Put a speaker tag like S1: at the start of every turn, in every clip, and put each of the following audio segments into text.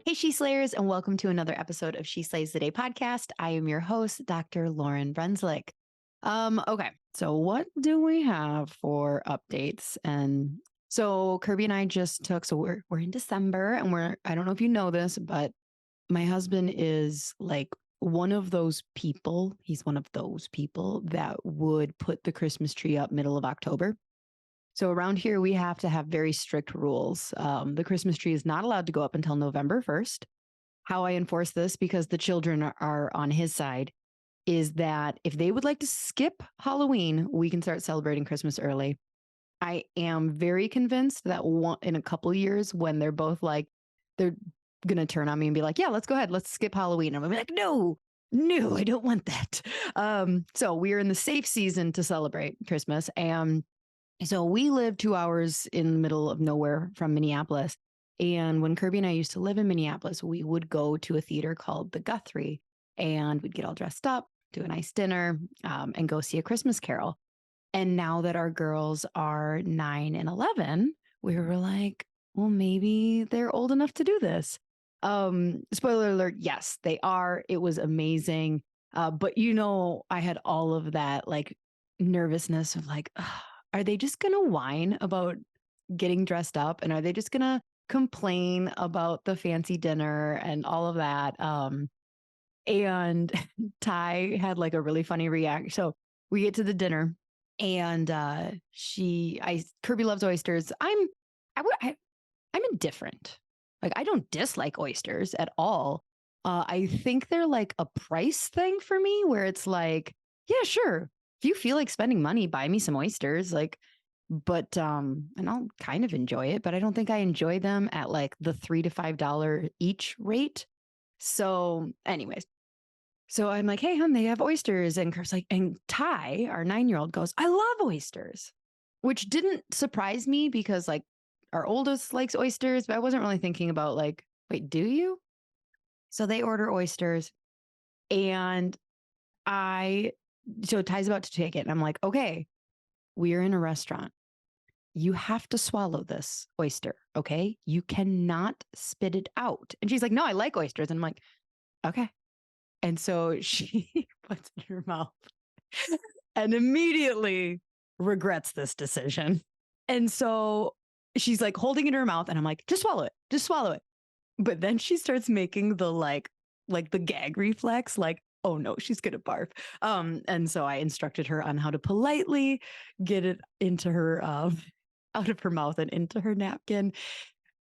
S1: Hey, She Slayers, and welcome to another episode of She Slays the Day podcast. I am your host, Dr. Lauryn Brunslick. Okay, so what do we have for updates? And so Kirby and I just took, so we're in December, and I don't know if you know this, but my husband is like one of those people. He's one of those people that would put the Christmas tree up middle of October. So around here, we have to have very strict rules. The Christmas tree is not allowed to go up until November 1st. How I enforce this, because the children are on his side, is that if they would like to skip Halloween, we can start celebrating Christmas early. I am very convinced that in a couple years, when they're both like, they're going to turn on me and be like, yeah, let's go ahead. Let's skip Halloween. I'm going to be like, no, I don't want that. So we are in the safe season to celebrate Christmas. And so we live 2 hours in the middle of nowhere from Minneapolis. And when Kirby and I used to live in Minneapolis, we would go to a theater called the Guthrie, and we'd get all dressed up, do a nice dinner, and go see A Christmas Carol. And now that our girls are 9 and 11, we were like, well, maybe they're old enough to do this. Spoiler alert, yes, they are. It was amazing. But I had all of that like nervousness of like, are they just going to whine about getting dressed up? And are they just going to complain about the fancy dinner and all of that? And Ty had like a really funny reaction. So we get to the dinner, and Kirby loves oysters. I'm indifferent. Like, I don't dislike oysters at all. I think they're like a price thing for me, where it's like, yeah, sure, if you feel like spending money, buy me some oysters. Like, but and I'll kind of enjoy it, but I don't think I enjoy them at like the $3 to $5 each rate. So, anyways, so I'm like, hey, hon, they have oysters. And Kurt's like, and Ty, our 9-year-old, goes, I love oysters, which didn't surprise me because like our oldest likes oysters, but I wasn't really thinking about like, wait, do you? So they order oysters, and so Ty's about to take it. And I'm like, okay, we're in a restaurant. You have to swallow this oyster, okay? You cannot spit it out. And she's like, no, I like oysters. And I'm like, okay. And so she puts it in her mouth and immediately regrets this decision. And so she's like holding it in her mouth, and I'm like, just swallow it. Just swallow it. But then she starts making the like the gag reflex, like, oh no, she's gonna barf. And so I instructed her on how to politely get it into her out of her mouth and into her napkin.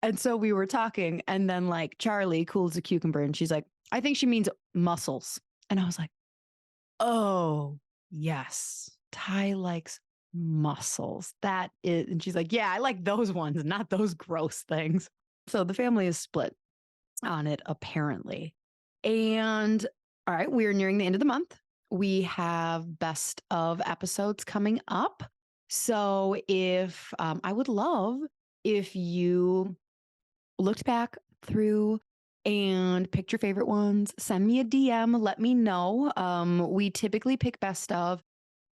S1: And so we were talking, and then like Charlie, cool as a cucumber, and she's like, I think she means mussels. And I was like, oh yes, Ty likes mussels. That is, and she's like, yeah, I like those ones, not those gross things. So the family is split on it, apparently. And all right, we're nearing the end of the month. We have best of episodes coming up. So if I would love if you looked back through and picked your favorite ones, send me a DM, let me know. We typically pick best of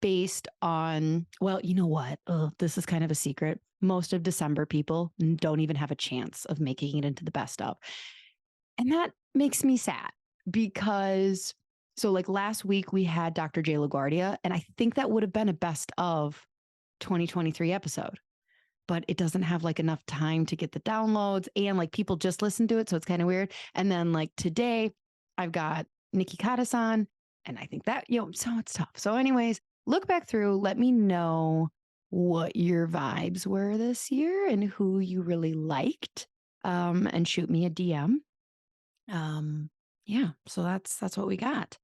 S1: based on, well, you know what? This is kind of a secret. Most of December people don't even have a chance of making it into the best of. And that makes me sad because, so like last week we had Dr. J. LaGuardia, and I think that would have been a best of 2023 episode, but it doesn't have like enough time to get the downloads, and like people just listen to it. So it's kind of weird. And then like today I've got Nikki Cottis on, and I think that, so it's tough. So anyways, look back through, let me know what your vibes were this year and who you really liked, and shoot me a DM. Yeah, so that's what we got.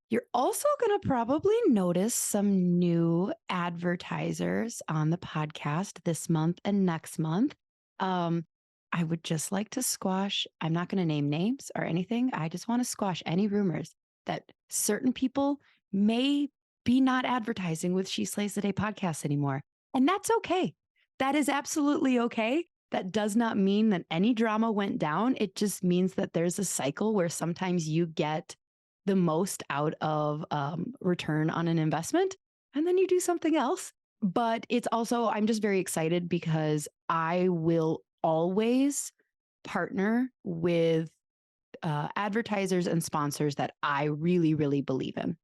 S1: You're also going to probably notice some new advertisers on the podcast this month and next month. I would just like to squash, I'm not going to name names or anything. I just want to squash any rumors that certain people may be not advertising with She Slays the Day podcast anymore. And that's okay. That is absolutely okay. That does not mean that any drama went down. It just means that there's a cycle where sometimes you get the most out of return on an investment, and then you do something else. But it's also, I'm just very excited because I will always partner with advertisers and sponsors that I really, really believe in.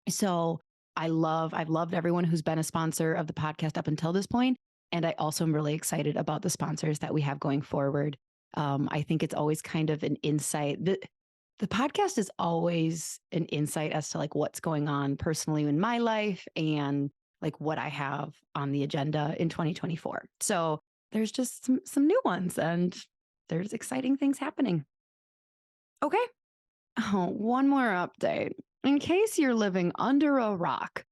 S1: So I've loved everyone who's been a sponsor of the podcast up until this point. And I also am really excited about the sponsors that we have going forward. I think it's always kind of an insight. The podcast is always an insight as to like what's going on personally in my life and like what I have on the agenda in 2024. So there's just some new ones and there's exciting things happening. Okay. Oh, one more update. In case you're living under a rock,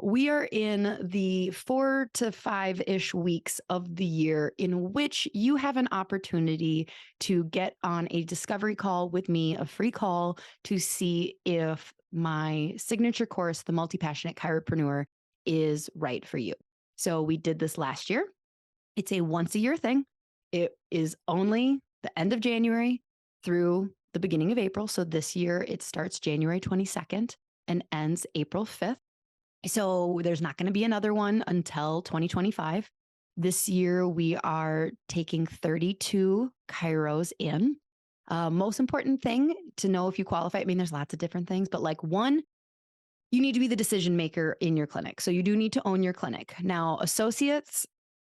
S1: we are in the 4 to 5-ish weeks of the year in which you have an opportunity to get on a discovery call with me, a free call to see if my signature course, the Multipassionate Chiropreneur, is right for you. So we did this last year. It's a once a year thing. It is only the end of January through the beginning of April. So this year it starts January 22nd and ends April 5th. So there's not going to be another one until 2025. This year we are taking 32 chiros in. Most important thing to know if you qualify, I mean, there's lots of different things, but like one, you need to be the decision maker in your clinic. So you do need to own your clinic. Now, associates,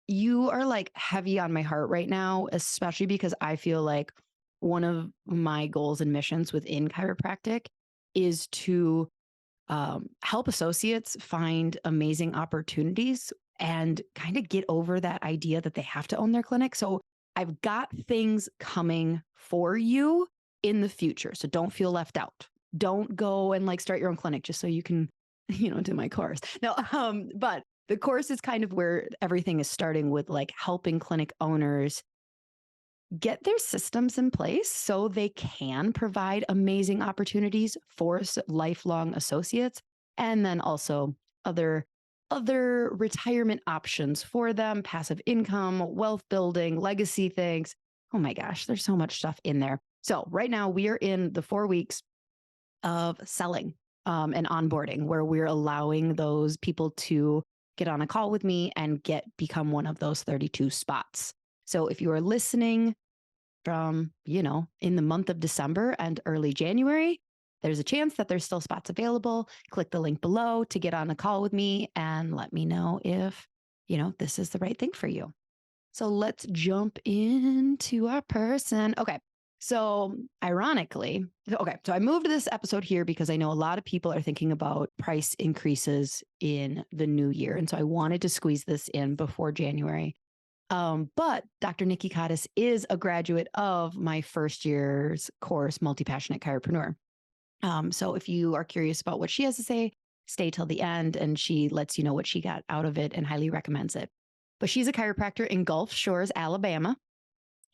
S1: you are like heavy on my heart right now, especially because I feel like one of my goals and missions within chiropractic is to help associates find amazing opportunities and kind of get over that idea that they have to own their clinic. So I've got things coming for you in the future. So don't feel left out. Don't go and like start your own clinic just so you can, do my course. No, but the course is kind of where everything is starting with like helping clinic owners get their systems in place so they can provide amazing opportunities for lifelong associates and then also other retirement options for them, passive income, wealth building, legacy things. Oh my gosh, there's so much stuff in there. So right now we are in the 4 weeks of selling and onboarding where we're allowing those people to get on a call with me and become one of those 32 spots. So if you are listening from, in the month of December and early January, there's a chance that there's still spots available. Click the link below to get on a call with me and let me know if, this is the right thing for you. So let's jump into our person. Okay. So ironically, so I moved this episode here because I know a lot of people are thinking about price increases in the new year. And so I wanted to squeeze this in before January. But Dr. Nikki Cottis is a graduate of my first year's course, Multipassionate Chiropreneur. So if you are curious about what she has to say, stay till the end and she lets you know what she got out of it and highly recommends it. But she's a chiropractor in Gulf Shores, Alabama.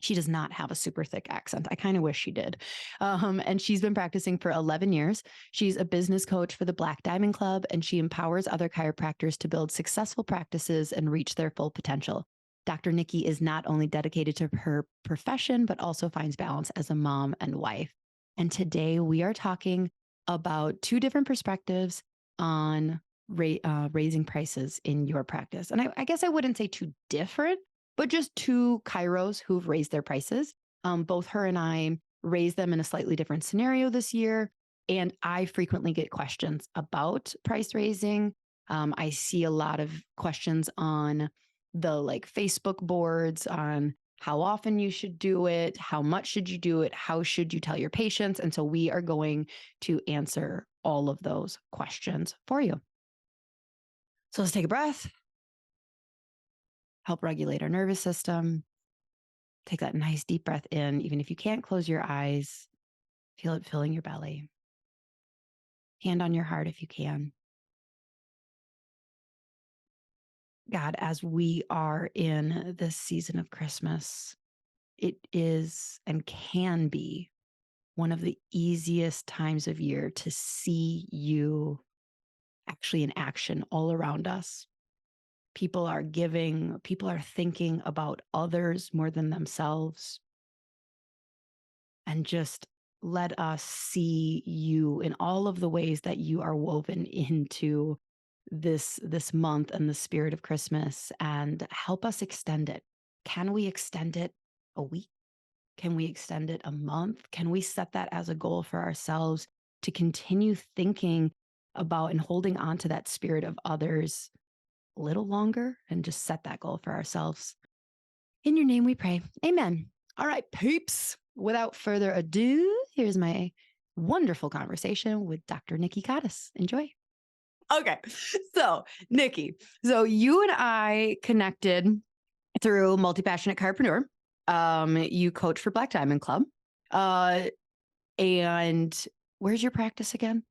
S1: She does not have a super thick accent. I kind of wish she did. And she's been practicing for 11 years. She's a business coach for the Black Diamond Club, and she empowers other chiropractors to build successful practices and reach their full potential. Dr. Nikki is not only dedicated to her profession, but also finds balance as a mom and wife. And today we are talking about 2 different perspectives on raising prices in your practice. And I guess I wouldn't say 2 different, but just 2 chiros who've raised their prices. Both her and I raised them in a slightly different scenario this year. And I frequently get questions about price raising. I see a lot of questions on the like Facebook boards on how often you should do it, how much should you do it, how should you tell your patients. And so we are going to answer all of those questions for you. So let's take a breath. Help regulate our nervous system. Take that nice deep breath in. Even if you can't close your eyes, feel it filling your belly. Hand on your heart if you can. God, as we are in this season of Christmas, it is and can be one of the easiest times of year to see you actually in action all around us. People are giving, people are thinking about others more than themselves. And just let us see you in all of the ways that you are woven into this month and the spirit of Christmas, and help us extend it. Can we extend it a week, Can we extend it a month? Can we set that as a goal for ourselves to continue thinking about and holding on to that spirit of others a little longer and just set that goal for ourselves? In your name we pray. Amen. All right, peeps. Without further ado, here's my wonderful conversation with Dr. Nikki Cottis. Enjoy. Okay. So, Nikki, you and I connected through Multipassionate Chiropreneur. You coach for Black Diamond Club. And where's your practice again?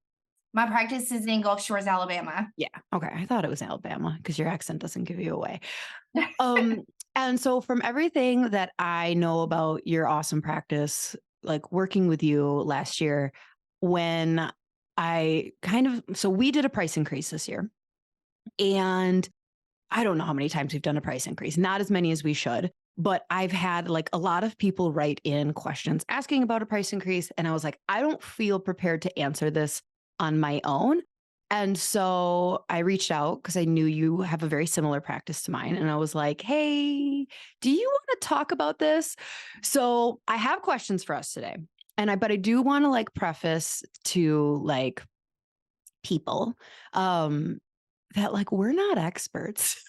S2: My practice is in Gulf Shores, Alabama.
S1: Yeah. Okay. I thought it was Alabama because your accent doesn't give you away. And so from everything that I know about your awesome practice, like working with you last year, when so we did a price increase this year, and I don't know how many times we've done a price increase, not as many as we should, but I've had like a lot of people write in questions asking about a price increase. And I was like, I don't feel prepared to answer this on my own. And so I reached out because I knew you have a very similar practice to mine. And I was like, hey, do you want to talk about this? So I have questions for us today. But I do want to like preface to like people that like we're not experts.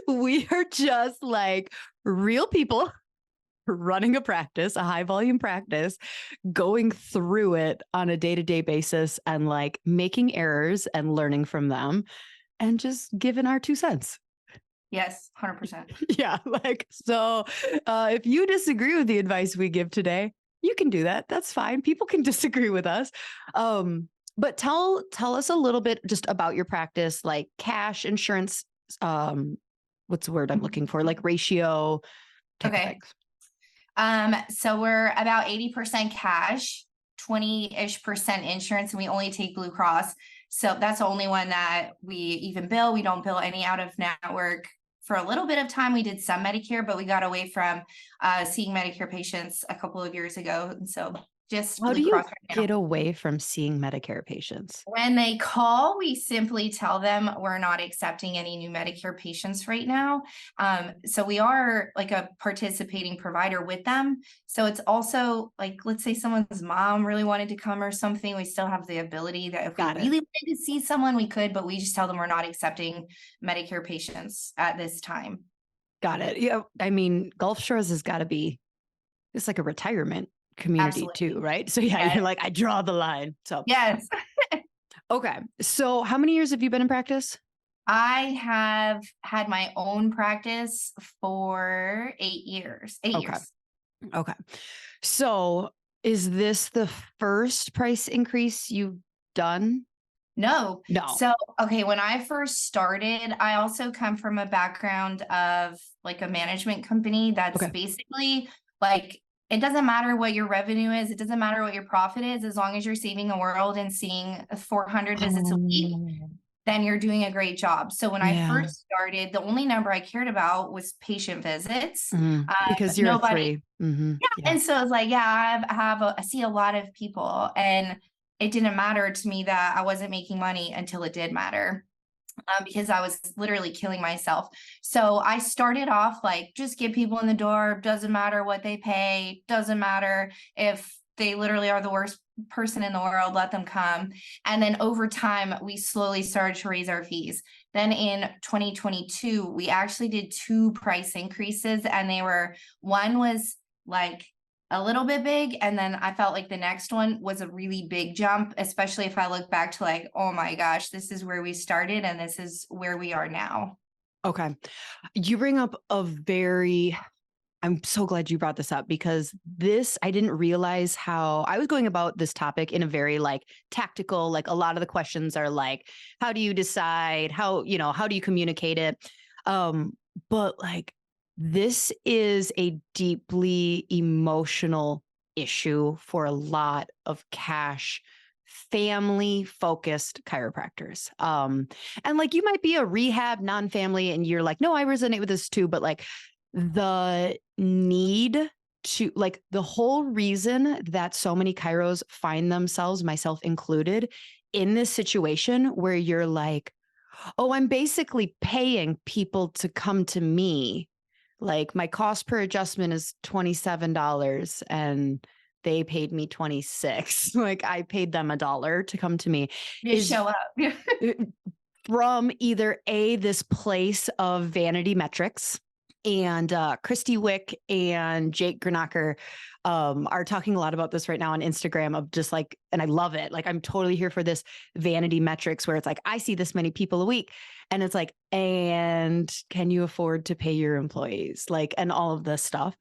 S1: We are just like real people running a practice, a high volume practice, going through it on a day-to-day basis and like making errors and learning from them and just giving our 2 cents.
S2: Yes, 100%.
S1: Yeah. So if you disagree with the advice we give today, you can do that. That's fine. People can disagree with us. But tell us a little bit just about your practice, like cash, insurance, what's the word I'm looking for? Like ratio type of things.
S2: So we're about 80% cash, 20-ish% insurance, and we only take Blue Cross. So that's the only one that we even bill. We don't bill any out of network. For a little bit of time, we did some Medicare, but we got away from seeing Medicare patients a couple of years ago. And so just
S1: How
S2: Blue
S1: do
S2: Cross
S1: you
S2: right
S1: get
S2: now.
S1: away from seeing Medicare patients?
S2: When they call, we simply tell them we're not accepting any new Medicare patients right now. So we are like a participating provider with them. So it's also like, let's say someone's mom really wanted to come or something. We still have the ability that if we really wanted to see someone, we could, but we just tell them we're not accepting Medicare patients at this time.
S1: Got it. Yeah. I mean, Gulf Shores has got to be, it's like a retirement community too, right? So yeah, yes. You're like, I draw the line. So
S2: yes.
S1: Okay. So how many years have you been in practice?
S2: I have had my own practice for 8 years. 8 years.
S1: Okay. So is this the first price increase you've done?
S2: No. So, okay, when I first started, I also come from a background of like a management company that's basically like, it doesn't matter what your revenue is. It doesn't matter what your profit is. As long as you're saving the world and seeing 400 visits a week, then you're doing a great job. So when I first started, the only number I cared about was patient visits.
S1: Because you're nobody.
S2: Yeah. And so it's like, I see a lot of people, and it didn't matter to me that I wasn't making money until it did matter. Because I was literally killing myself. So I started off like, just get people in the door. Doesn't matter what they pay. Doesn't matter if they literally are the worst person in the world, let them come. And then over time, we slowly started to raise our fees. Then in 2022, we actually did 2 price increases, and one was like a little bit big. And then I felt like the next one was a really big jump, especially if I look back to like, oh my gosh, this is where we started and this is where we are now.
S1: Okay. You bring up I'm so glad you brought this up, because I didn't realize how I was going about this topic in a very like tactical, like a lot of the questions are like, how do you decide? How do you communicate it? But like, this is a deeply emotional issue for a lot of cash, family focused chiropractors. And like, you might be a rehab non-family and you're like, no, I resonate with this too. But like, the need to like, the whole reason that so many chiros find themselves, myself included, in this situation where you're like, oh, I'm basically paying people to come to me. Like my cost per adjustment is $27 and they paid me 26. Like I paid them $1 to come to me.
S2: You show up.
S1: From either this place of vanity metrics, and Christy Wick and Jake Granacher are talking a lot about this right now on Instagram of just like, and I love it. Like I'm totally here for this vanity metrics where it's like, I see this many people a week and it's like, and can you afford to pay your employees? Like, and all of this stuff.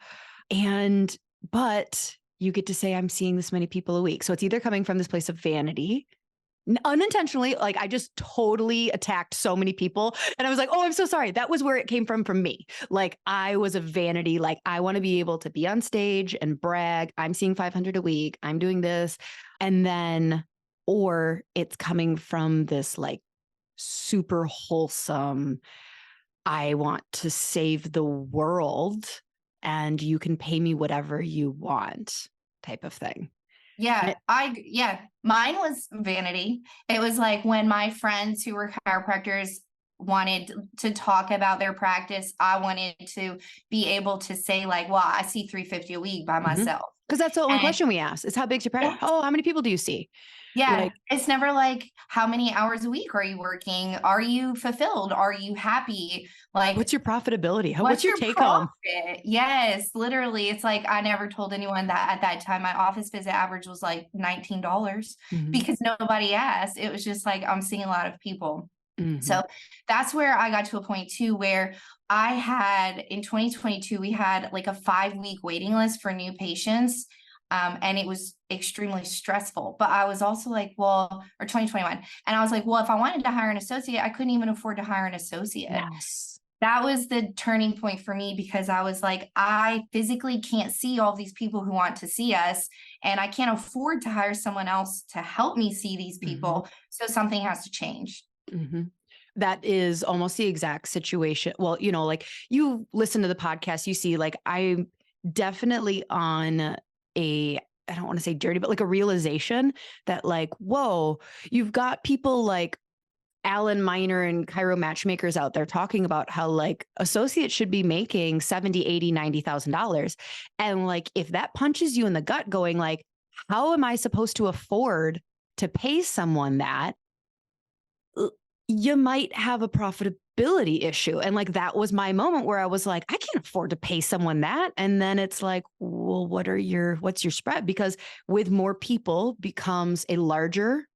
S1: But you get to say, I'm seeing this many people a week. So it's either coming from this place of vanity, unintentionally, like I just totally attacked so many people. And I was like, oh, I'm so sorry. That was where it came from me. Like I was a vanity. Like I want to be able to be on stage and brag. I'm seeing 500 a week. I'm doing this. And then, or it's coming from this like super wholesome, I want to save the world and you can pay me whatever you want type of thing.
S2: Yeah, mine was vanity. It was like when my friends who were chiropractors wanted to talk about their practice, I wanted to be able to say like, well, I see 350 a week by myself.
S1: Because that's the only question we ask is how big's your practice? Oh, how many people do you see?
S2: Yeah.
S1: Like,
S2: it's never like, how many hours a week are you working? Are you fulfilled? Are you happy? Like,
S1: what's your profitability? What's your take home?
S2: Yes, literally. It's like, I never told anyone that at that time, my office visit average was like $19 because nobody asked. It was just like, I'm seeing a lot of people. So that's where I got to a point too, where I had in 2022, we had like a 5-week waiting list for new patients. And it was extremely stressful, but I was also like, well, or 2021. And I was like, well, if I wanted to hire an associate, I couldn't even afford to hire an associate.
S1: Yes.
S2: That was the turning point for me because I was like, I physically can't see all these people who want to see us, and I can't afford to hire someone else to help me see these people. So something has to change.
S1: That is almost the exact situation. Well, you know, like you listen to the podcast, you see, like I'm definitely on I don't want to say dirty, but like a realization that like, whoa, you've got people like Alan Miner and Chiro Matchmakers out there talking about how like associates should be making $70,000, $80,000, $90,000. And like, if that punches you in the gut going like, how am I supposed to afford to pay someone that? You might have a profitability issue. And like, that was my moment where I was like, I can't afford to pay someone that. And then it's like, well, what's your spread? Because with more people becomes a larger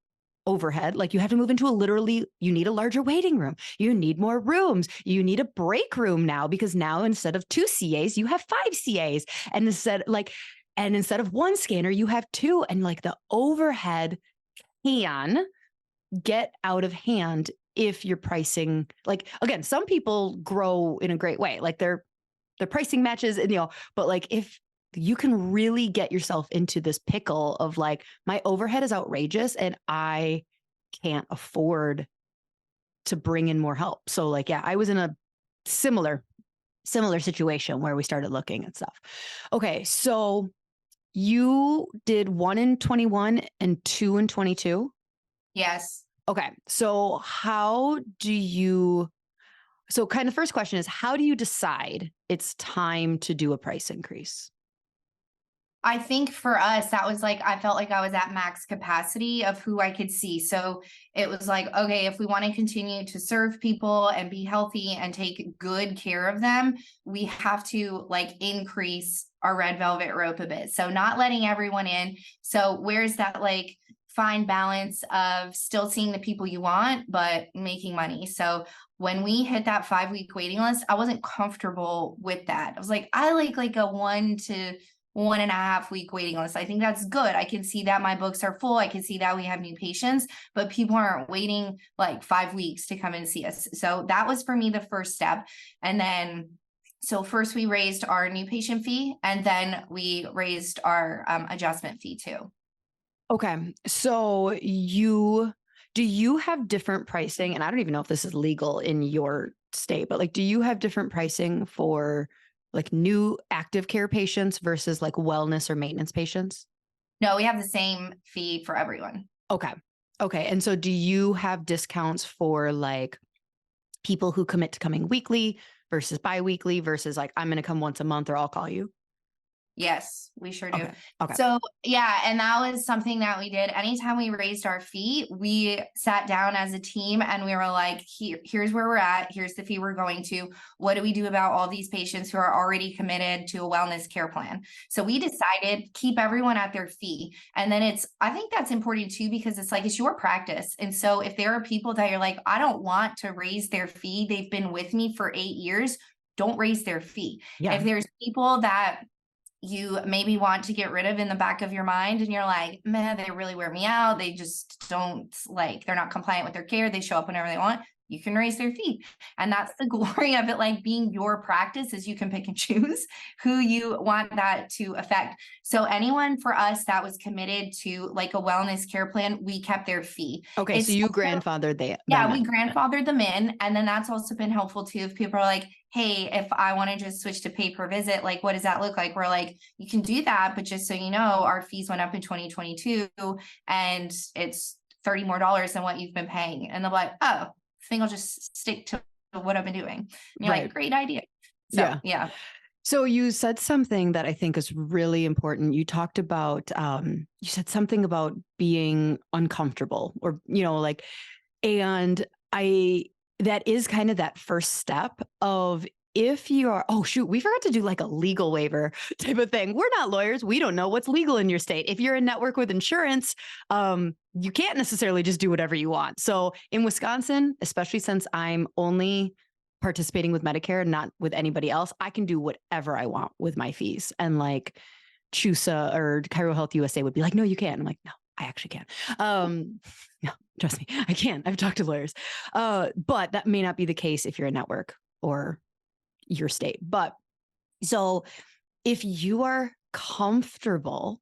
S1: overhead. Like you have to move into you need a larger waiting room. You need more rooms. You need a break room now, because now instead of 2 CAs, you have 5 CAs. And instead of 1 scanner, you have 2. And like the overhead can get out of hand if you're pricing, like, again, some people grow in a great way, like their pricing matches, and, but like if you can really get yourself into this pickle of like, my overhead is outrageous and I can't afford to bring in more help. So like, yeah, I was in a similar situation where we started looking at stuff. Okay. So you did 1 in 21 and 2 in 22.
S2: Yes.
S1: Okay. So kind of first question is, how do you decide it's time to do a price increase?
S2: I think for us, that was like, I felt like I was at max capacity of who I could see. So it was like, okay, if we want to continue to serve people and be healthy and take good care of them, we have to like increase our red velvet rope a bit. So not letting everyone in. So where's that like fine balance of still seeing the people you want, but making money? So when we hit that 5-week waiting list, I wasn't comfortable with that. I was like, I like a 1 to 1.5 week waiting list. I think that's good. I can see that my books are full. I can see that we have new patients, but people aren't waiting like 5 weeks to come and see us. So that was for me the first step. And then, so first we raised our new patient fee, and then we raised our adjustment fee too.
S1: Okay. So do you have different pricing? And I don't even know if this is legal in your state, but like, do you have different pricing for like new active care patients versus like wellness or maintenance patients?
S2: No, we have the same fee for everyone.
S1: Okay. And so do you have discounts for like people who commit to coming weekly versus biweekly versus like, I'm going to come once a month or I'll call you?
S2: Yes, we sure do.
S1: Okay.
S2: So yeah, and that was something that we did. Anytime we raised our fee, we sat down as a team and we were like, here's where we're at. Here's the fee we're going to. What do we do about all these patients who are already committed to a wellness care plan? So we decided keep everyone at their fee. And then I think that's important too, because it's like, it's your practice. And so if there are people that you're like, I don't want to raise their fee, they've been with me for 8 years, don't raise their fee.
S1: Yeah.
S2: If there's people that you maybe want to get rid of in the back of your mind and you're like, man, they really wear me out, they just don't like, they're not compliant with their care, they show up whenever they want, you can raise their fee. And that's the glory of it, like being your practice, is you can pick and choose who you want that to affect. So anyone for us that was committed to like a wellness care plan, we kept their fee.
S1: Okay. So you grandfathered them.
S2: Yeah, we grandfathered them in. And then that's also been helpful too. If people are like, hey, if I want to just switch to pay per visit, like, what does that look like? We're like, you can do that. But just so you know, our fees went up in 2022 and it's $30 more than what you've been paying. And they're like, oh, I think I'll just stick to what I've been doing. And you're like, great idea. So, yeah.
S1: So you said something that I think is really important. You talked about, you said something about being uncomfortable or, like, and that is kind of that first step of, if you are, oh shoot, we forgot to do like a legal waiver type of thing. We're not lawyers. We don't know what's legal in your state. If you're a network with insurance, you can't necessarily just do whatever you want. So in Wisconsin, especially since I'm only participating with Medicare, not with anybody else, I can do whatever I want with my fees. And like CHUSA or Chiro Health USA would be like, no, you can't. I'm like, no, I actually can. No, trust me, I can. I've talked to lawyers. But that may not be the case if you're a network or your state. But so if you are comfortable,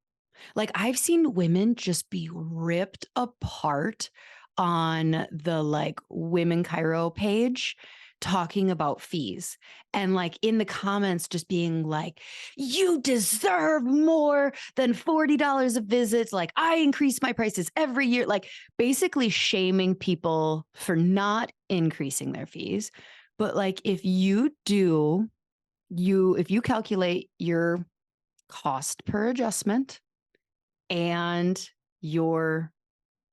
S1: like I've seen women just be ripped apart on the like women Chiro page talking about fees, and like in the comments just being like, you deserve more than $40 a visit. Like I increase my prices every year, like basically shaming people for not increasing their fees. But like, if you calculate your cost per adjustment and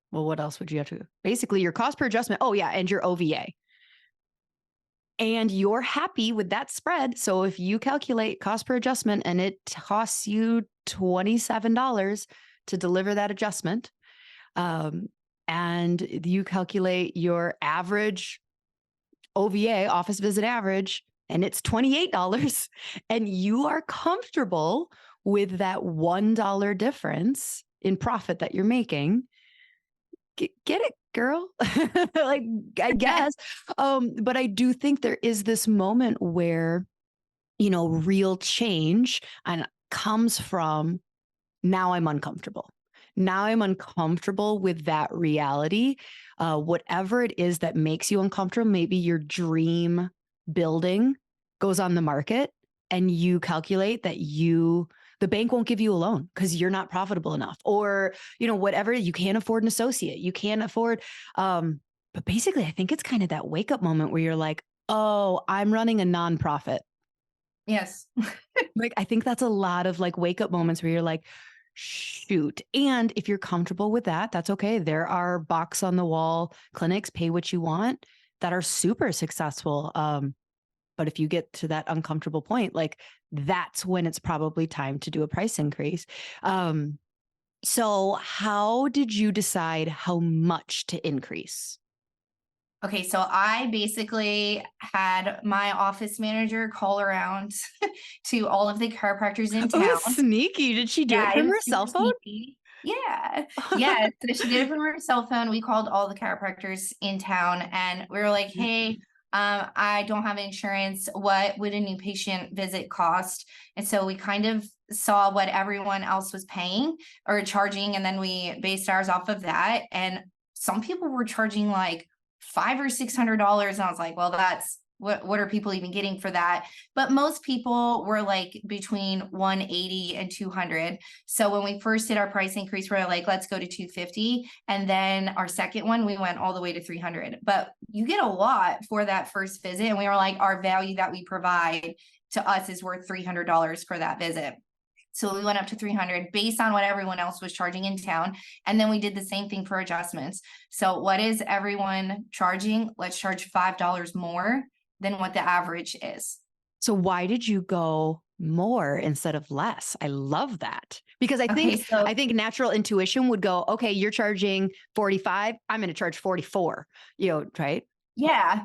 S1: what else would you have to, basically your cost per adjustment. Oh yeah. And your OVA, and you're happy with that spread. So if you calculate cost per adjustment and it costs you $27 to deliver that adjustment, and you calculate your average OVA, office visit average, and it's $28, and you are comfortable with that $1 difference in profit that you're making, get it, girl. Like, I guess. But I do think there is this moment where, real change and comes from, now I'm uncomfortable. Now I'm uncomfortable with that reality. Whatever it is that makes you uncomfortable, maybe your dream building goes on the market and you calculate that the bank won't give you a loan because you're not profitable enough, or, whatever, you can't afford an associate, you can't afford. But basically, I think it's kind of that wake up moment where you're like, oh, I'm running a nonprofit.
S2: Yes.
S1: Like, I think that's a lot of like wake up moments where you're like, shoot. And if you're comfortable with that, that's okay. There are box on the wall clinics, pay what you want, that are super successful. But if you get to that uncomfortable point, like that's when it's probably time to do a price increase. So how did you decide how much to increase?
S2: Okay, so I basically had my office manager call around to all of the chiropractors in town.
S1: Oh, sneaky. Did she do it from her cell phone?
S2: Sneaky. Yeah. Yeah. So she did it from her cell phone. We called all the chiropractors in town and we were like, hey, I don't have insurance. What would a new patient visit cost? And so we kind of saw what everyone else was paying or charging. And then we based ours off of that. And some people were charging like $500 or $600. And I was like, well, that's what are people even getting for that? But most people were like between 180 and 200. So when we first did our price increase, we we're like, let's go to 250. And then our second one, we went all the way to 300. But you get a lot for that first visit. And we were like, our value that we provide to us is worth $300 for that visit. So we went up to 300 based on what everyone else was charging in town. And then we did the same thing for adjustments. So what is everyone charging? Let's charge $5 more than what the average is.
S1: So why did you go more instead of less? I love that, because I think natural intuition would go, okay, you're charging 45. I'm going to charge 44, right?
S2: Yeah.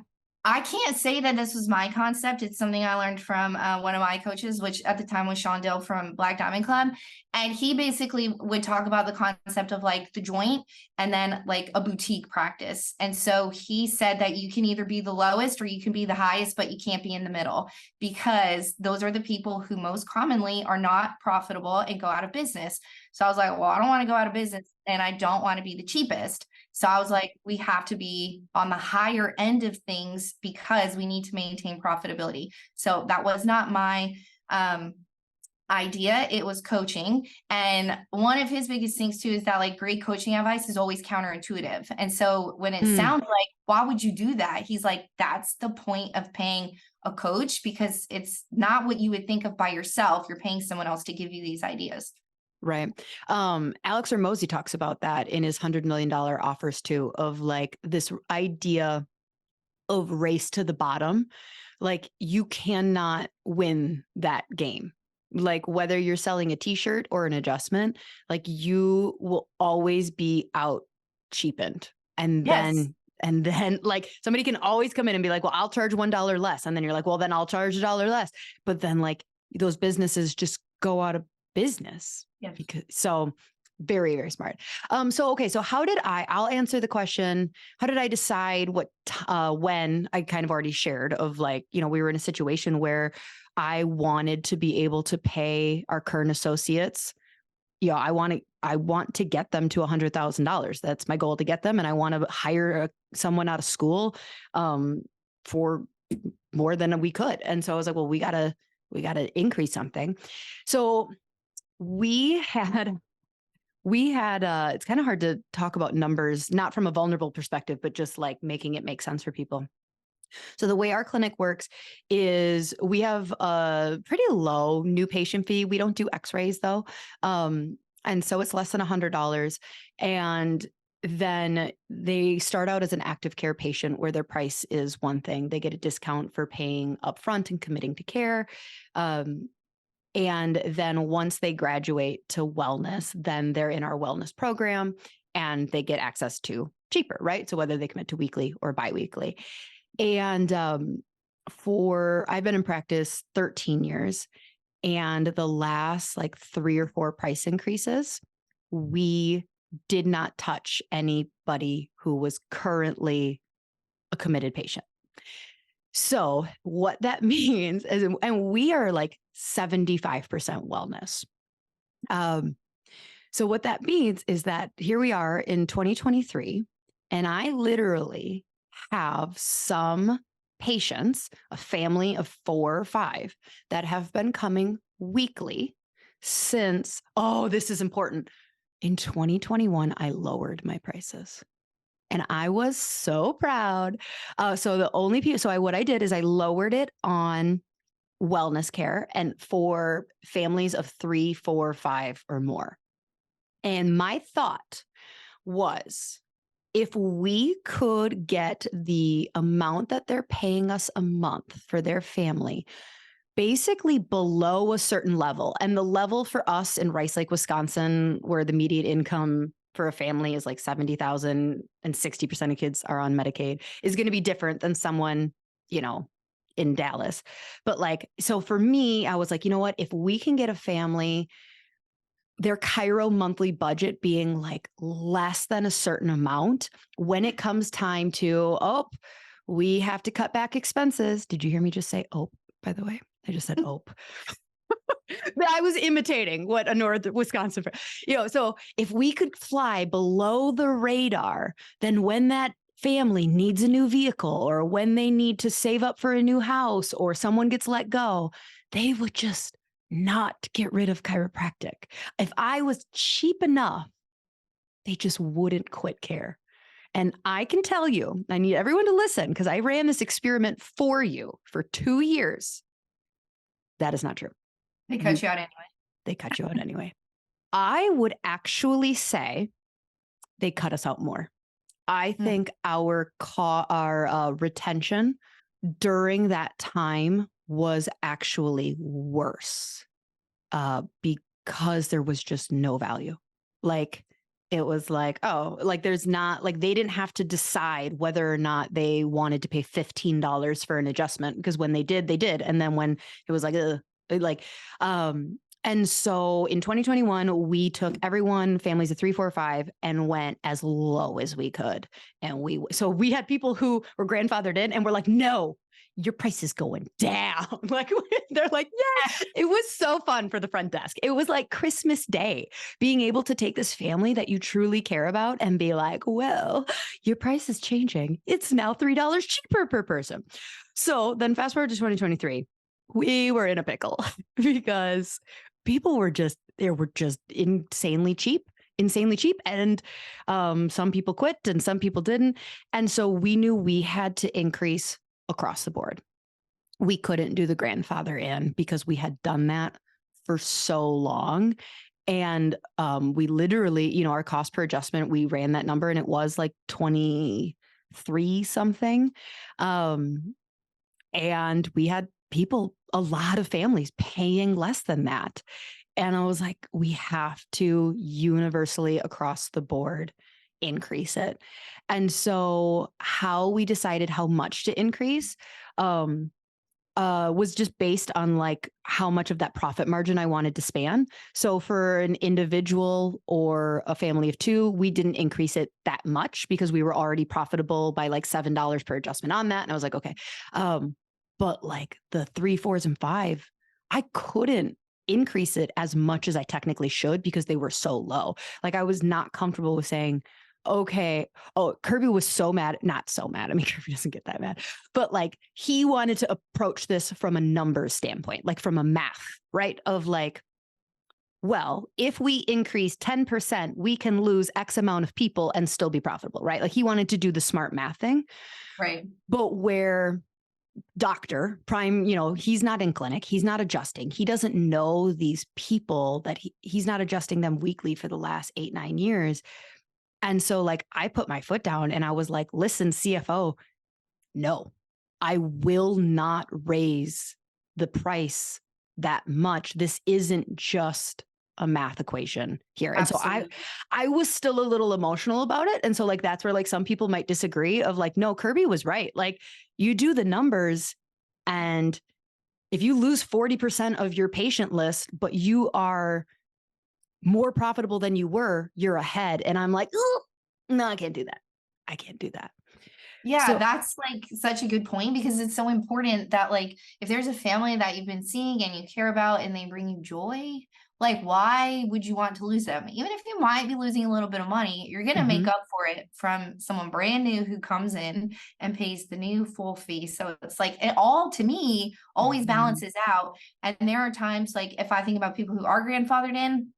S2: I can't say that this was my concept. It's something I learned from one of my coaches, which at the time was Sean Dill from Black Diamond Club. And he basically would talk about the concept of like the joint and then like a boutique practice. And so he said that you can either be the lowest or you can be the highest, but you can't be in the middle, because those are the people who most commonly are not profitable and go out of business. So I was like, well, I don't want to go out of business and I don't want to be the cheapest. So I was like, we have to be on the higher end of things because we need to maintain profitability. So that was not my idea. It was coaching. And one of his biggest things too is that like great coaching advice is always counterintuitive. And so when it sounds like, why would you do that? He's like, that's the point of paying a coach, because it's not what you would think of by yourself. You're paying someone else to give you these ideas.
S1: Right. Alex Hormozi talks about that in his $100 million offers too, of like this idea of race to the bottom. Like you cannot win that game. Like whether you're selling a t-shirt or an adjustment, like you will always be out cheapened. And then like somebody can always come in and be like, well, I'll charge $1 less. And then you're like, well, then I'll charge $1 less. But then like those businesses just go out of business.
S2: Yes.
S1: So very, very smart. So I'll answer the question. How did I decide when? I kind of already shared of like, we were in a situation where I wanted to be able to pay our current associates. I want to get them to $100,000. That's my goal, to get them. And I want to hire someone out of school for more than we could. And so I was like, well, we got to increase something. So we had, it's kind of hard to talk about numbers, not from a vulnerable perspective, but just like making it make sense for people. So the way our clinic works is we have a pretty low new patient fee. We don't do x-rays though. And so it's less than $100. And then they start out as an active care patient where their price is one thing. They get a discount for paying upfront and committing to care. And then once they graduate to wellness, then they're in our wellness program and they get access to cheaper, right? So whether they commit to weekly or biweekly. And I've been in practice 13 years, and the last like 3 or 4 price increases, we did not touch anybody who was currently a committed patient. So what that means is, and we are like 75% wellness. So what that means is that here we are in 2023, and I literally have some patients, a family of 4 or 5, that have been coming weekly since, this is important. In 2021, I lowered my prices. And I was so proud. What I did is I lowered it on wellness care and for families of 3, 4, 5 or more. And my thought was, if we could get the amount that they're paying us a month for their family basically below a certain level, and the level for us in Rice Lake, Wisconsin, where the median income for a family is like $70,000 and 60% of kids are on Medicaid, is going to be different than someone, in Dallas. But like, so for me, I was like, you know what, if we can get a family, their chiro monthly budget being like less than a certain amount, when it comes time to, we have to cut back expenses. Did you hear me just say, by the way? I just said, I was imitating what a North Wisconsin, so if we could fly below the radar, then when that family needs a new vehicle, or when they need to save up for a new house, or someone gets let go, they would just not get rid of chiropractic. If I was cheap enough, they just wouldn't quit care. And I can tell you, I need everyone to listen because I ran this experiment for you for 2 years. That is not true.
S2: They cut you out anyway.
S1: They cut you out anyway. I would actually say they cut us out more. I think our retention during that time was actually worse because there was just no value. Like, it was like, oh, like there's not, like they didn't have to decide whether or not they wanted to pay $15 for an adjustment, because when they did, they did. And then when it was and so in 2021, we took everyone, families of 3, 4, 5, and went as low as we could. And so we had people who were grandfathered in and were like, no, your price is going down. Like, they're like, yeah, it was so fun for the front desk. It was like Christmas Day, being able to take this family that you truly care about and be like, well, your price is changing. It's now $3 cheaper per person. So then fast forward to 2023, we were in a pickle because people were just insanely cheap. And some people quit and some people didn't. And so we knew we had to increase across the board. We couldn't do the grandfather in because we had done that for so long. And we literally, our cost per adjustment, we ran that number and it was like 23 something. And we had a lot of families paying less than that. And I was like, we have to universally across the board increase it. And so how we decided how much to increase was just based on like how much of that profit margin I wanted to span. So for an individual or a family of 2, we didn't increase it that much because we were already profitable by like $7 per adjustment on that. And I was like, okay. But like the 3, 4s, and 5, I couldn't increase it as much as I technically should because they were so low. Like, I was not comfortable with saying, okay. Oh, Kirby was so mad. Not so mad. I mean, Kirby doesn't get that mad, but like he wanted to approach this from a numbers standpoint, like from a math, right? Of like, well, if we increase 10%, we can lose X amount of people and still be profitable, right? Like he wanted to do the smart math thing.
S2: Right.
S1: But where doctor prime, he's not in clinic, he's not adjusting, he doesn't know these people, that he's not adjusting them weekly for the last 8, 9 years. And so like I put my foot down and I was like, listen, CFO, no, I will not raise the price that much. This isn't just a math equation here. And Absolutely. So I was still a little emotional about it. And so like, that's where like some people might disagree of like, no, Kirby was right. Like you do the numbers, and if you lose 40% of your patient list, but you are more profitable than you were, you're ahead. And I'm like, oh, no, I can't do that. I can't do that.
S2: Yeah, so, that's like such a good point, because it's so important that like, if there's a family that you've been seeing and you care about and they bring you joy, like, why would you want to lose them? Even if you might be losing a little bit of money, you're going to make up for it from someone brand new who comes in and pays the new full fee. So it's like, it all, to me, always balances out. And there are times, like, if I think about people who are grandfathered in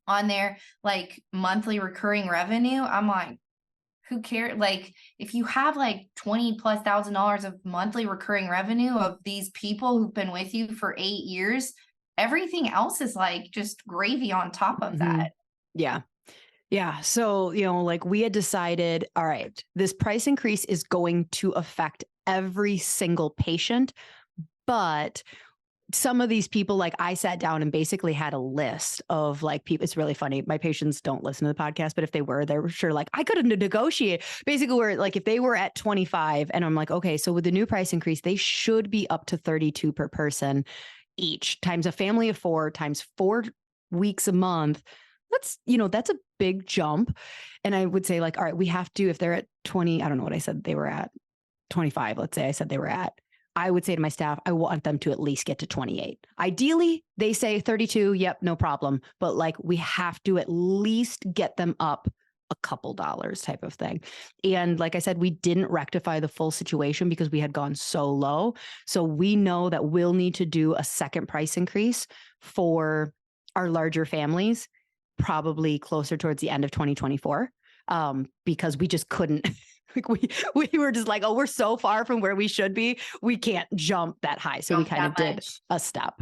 S2: on their like monthly recurring revenue, I'm like, who cares? Like, if you have like $20,000+ of monthly recurring revenue of these people who've been with you for 8 years, everything else is like just gravy on top of that.
S1: Yeah. Yeah. So, like we had decided, all right, this price increase is going to affect every single patient, but some of these people, like I sat down and basically had a list of like people. It's really funny. My patients don't listen to the podcast, but if they were sure like I could have negotiated basically where like if they were at 25 and I'm like, okay, so with the new price increase, they should be up to 32 per person each, times a family of 4 times 4 weeks a month. That's a big jump. And I would say like, all right, we have to, if they're at 20, I don't know what I said they were at, 25, let's say I said they were at, I would say to my staff, I want them to at least get to 28. Ideally, they say 32. Yep, no problem. But like we have to at least get them up a couple dollars type of thing. And like I said, we didn't rectify the full situation because we had gone so low. So we know that we'll need to do a second price increase for our larger families, probably closer towards the end of 2024, because we just couldn't. Like we were just like, oh, we're so far from where we should be. We can't jump that high. So we kind of did a step.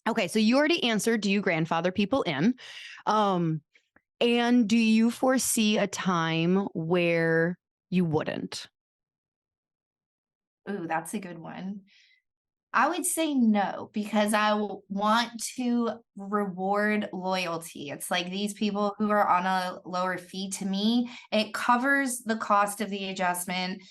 S1: Okay. So you already answered, do you grandfather people in? And do you foresee a time where you wouldn't?
S2: Ooh, that's a good one. I would say no, because I want to reward loyalty. It's like these people who are on a lower fee, to me, it covers the cost of the adjustment.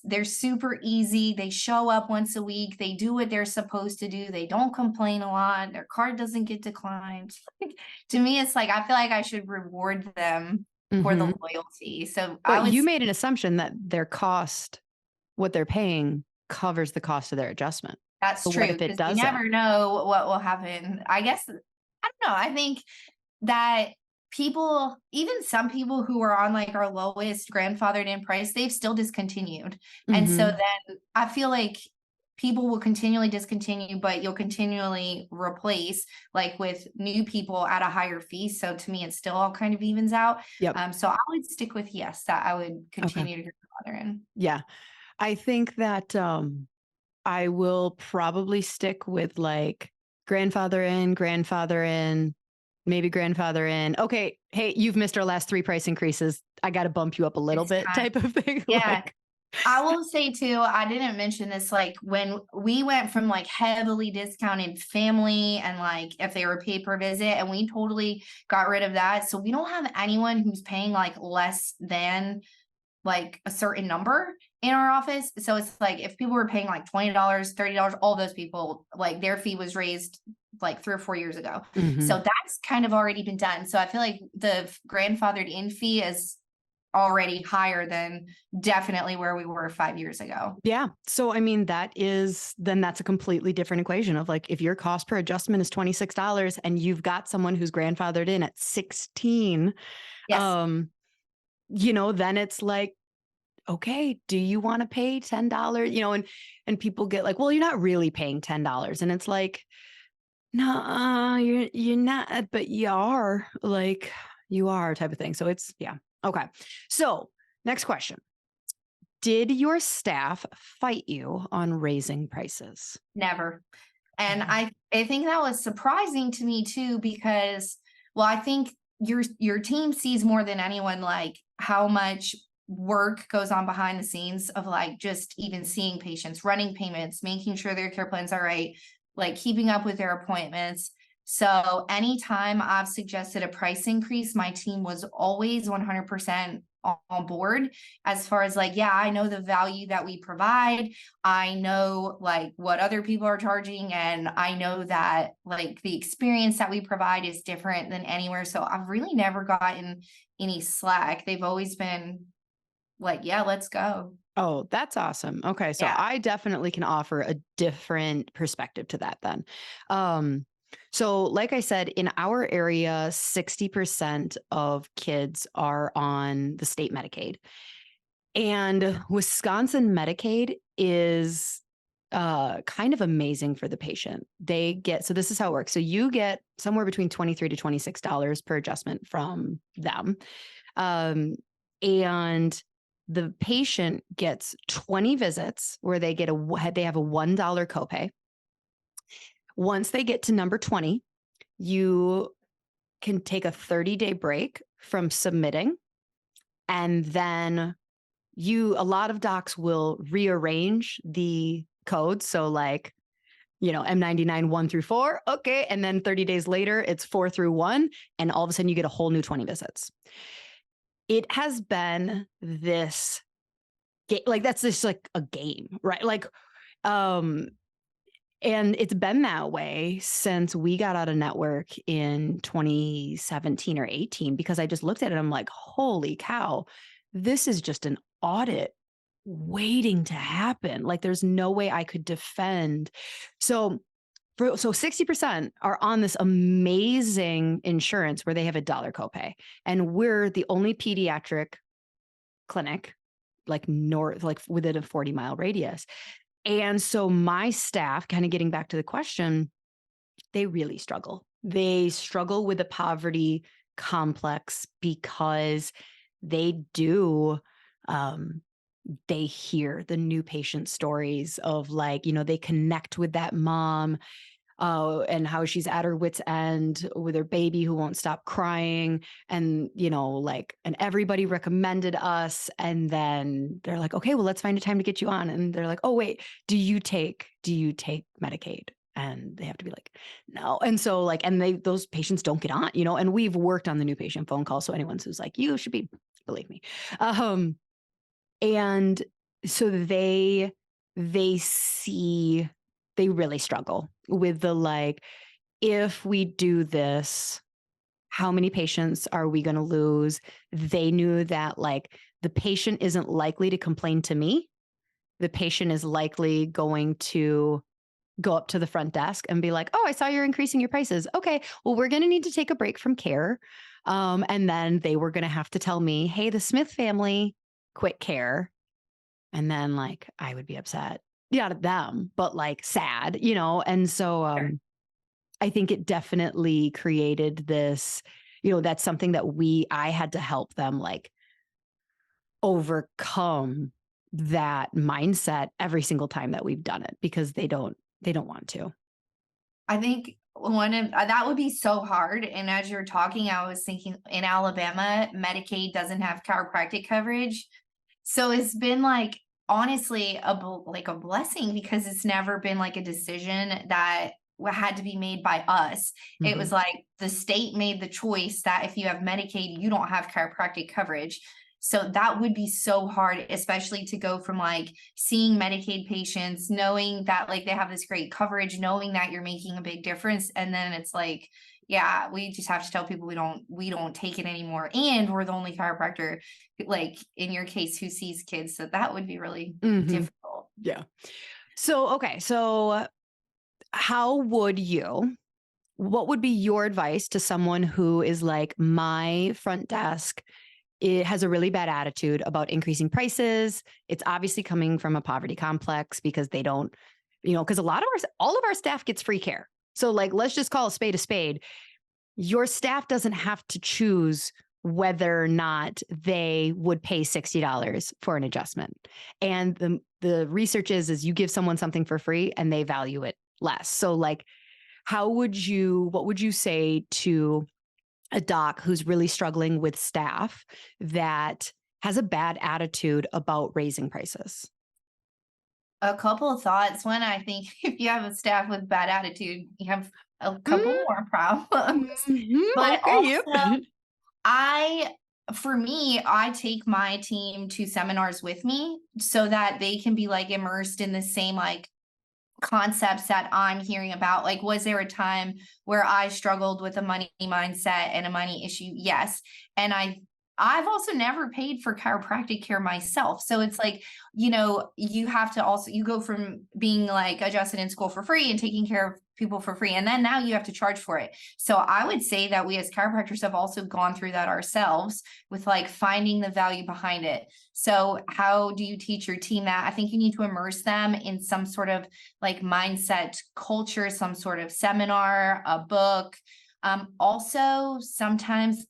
S2: They're super easy. They show up once a week. They do what they're supposed to do. They don't complain a lot. Their card doesn't get declined. To me, it's like I feel like I should reward them for the loyalty. So
S1: But you made an assumption that their cost, what they're paying, covers the cost of their adjustment.
S2: That's true.
S1: What if it doesn't?
S2: You never know what will happen. I guess, I don't know. I think that people, even some people who are on like our lowest grandfathered in price, they've still discontinued. And so then I feel like people will continually discontinue, but you'll continually replace like with new people at a higher fee. So to me, it still all kind of evens out.
S1: Yep.
S2: So I would stick with yes, that I would continue to grandfather in.
S1: Yeah. I think that I will probably stick with like grandfather in, maybe grandfather in. Okay, hey, you've missed our last 3 price increases. I got to bump you up a little bit type of thing.
S2: Yeah. I will say too, I didn't mention this, like when we went from like heavily discounted family and like if they were paid per visit, and we totally got rid of that. So we don't have anyone who's paying like less than like a certain number in our office. So it's like if people were paying like $20, $30, all those people, like their fee was raised like 3 or 4 years ago. So that's kind of already been done. So I feel like the grandfathered in fee is already higher than definitely where we were 5 years ago.
S1: Yeah. So, I mean, that's a completely different equation of like, if your cost per adjustment is $26 and you've got someone who's grandfathered in at 16, then it's like, okay, do you want to pay $10? And people get like, well, you're not really paying $10. And it's like, no, you're not, but you are, like you are type of thing. So it's, yeah. Okay. So next question. Did your staff fight you on raising prices?
S2: Never. And I think that was surprising to me too, because, well, I think your team sees more than anyone, like how much work goes on behind the scenes of like just even seeing patients, running payments, making sure their care plans are right, like keeping up with their appointments. So anytime I've suggested a price increase, my team was always 100% on board as far as like, yeah, I know the value that we provide. I know like what other people are charging. And I know that like the experience that we provide is different than anywhere. So I've really never gotten any slack. They've always been like, yeah, let's go.
S1: Oh, that's awesome. Okay. So I definitely can offer a different perspective to that then. So like I said, in our area, 60% of kids are on the state Medicaid. And Wisconsin Medicaid is kind of amazing for the patient. So this is how it works. So you get somewhere between $23 to $26 per adjustment from them. And the patient gets 20 visits where they have a $1 copay. Once they get to number 20, you can take a 30-day break from submitting. And then a lot of docs will rearrange the codes. So like, M99 1 through 4. Okay. And then 30 days later, it's 4 through 1. And all of a sudden you get a whole new 20 visits. It has been this like, that's just like a game, right? Like, and it's been that way since we got out of network in 2017 or 18, because I just looked at it. I'm like, holy cow, this is just an audit waiting to happen. Like there's no way I could defend. So So 60% are on this amazing insurance where they have $1 copay. And we're the only pediatric clinic like north, like within a 40-mile radius. And so my staff, kind of getting back to the question, they really struggle. They struggle with the poverty complex because they do, they hear the new patient stories of like, they connect with that mom and how she's at her wit's end with her baby who won't stop crying. And, and everybody recommended us. And then they're like, okay, well, let's find a time to get you on. And they're like, oh, wait, do you take Medicaid? And they have to be like, no. And so those patients don't get on, and we've worked on the new patient phone call. So anyone who's like, you should be, believe me. And so they really struggle with the if we do this, how many patients are we going to lose? They knew that the patient isn't likely to complain to me. The patient is likely going to go up to the front desk and be like, oh, I saw you're increasing your prices. Okay, well, we're going to need to take a break from care. And then they were going to have to tell me, hey, the Smith family quit care. And then I would be upset. Not at them, but sad, And so I think it definitely created this, that's something that I had to help them overcome that mindset every single time that we've done it, because they don't want to.
S2: I think one of that would be so hard. And as you're talking, I was thinking in Alabama, Medicaid doesn't have chiropractic coverage. So it's been honestly a blessing, because it's never been a decision that had to be made by us. Mm-hmm. It was the state made the choice that if you have Medicaid, you don't have chiropractic coverage. So that would be so hard, especially to go from seeing Medicaid patients, knowing that they have this great coverage, knowing that you're making a big difference. And then it's yeah, we just have to tell people we don't take it anymore. And we're the only chiropractor, in your case, who sees kids. So that would be really difficult.
S1: Yeah. So, okay. So what would be your advice to someone who is my front desk? It has a really bad attitude about increasing prices. It's obviously coming from a poverty complex because they don't, because all of our staff gets free care. So let's just call a spade a spade. Your staff doesn't have to choose whether or not they would pay $60 for an adjustment. And the research is you give someone something for free and they value it less. So what would you say to a doc who's really struggling with staff that has a bad attitude about raising prices?
S2: A couple of thoughts. One, I think if you have a staff with bad attitude, you have a couple more problems. But also, for me, I take my team to seminars with me so that they can be immersed in the same concepts that I'm hearing about. Was there a time where I struggled with a money mindset and a money issue? Yes. And I've also never paid for chiropractic care myself. So it's you have to also, you go from being adjusted in school for free and taking care of people for free. And then now you have to charge for it. So I would say that we as chiropractors have also gone through that ourselves with finding the value behind it. So how do you teach your team that? I think you need to immerse them in some sort of mindset culture, some sort of seminar, a book. Also, sometimes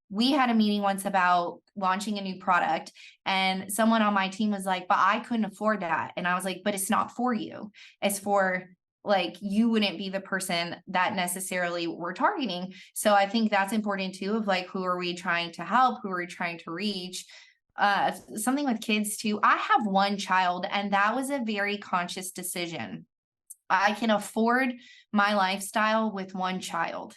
S2: we had a meeting once about launching a new product, and someone on my team was like, but I couldn't afford that. And I was like, but it's not for you. It's for you wouldn't be the person that necessarily we're targeting. So I think that's important too, of who are we trying to help? Who are we trying to reach? Something with kids too. I have one child, and that was a very conscious decision. I can afford my lifestyle with one child.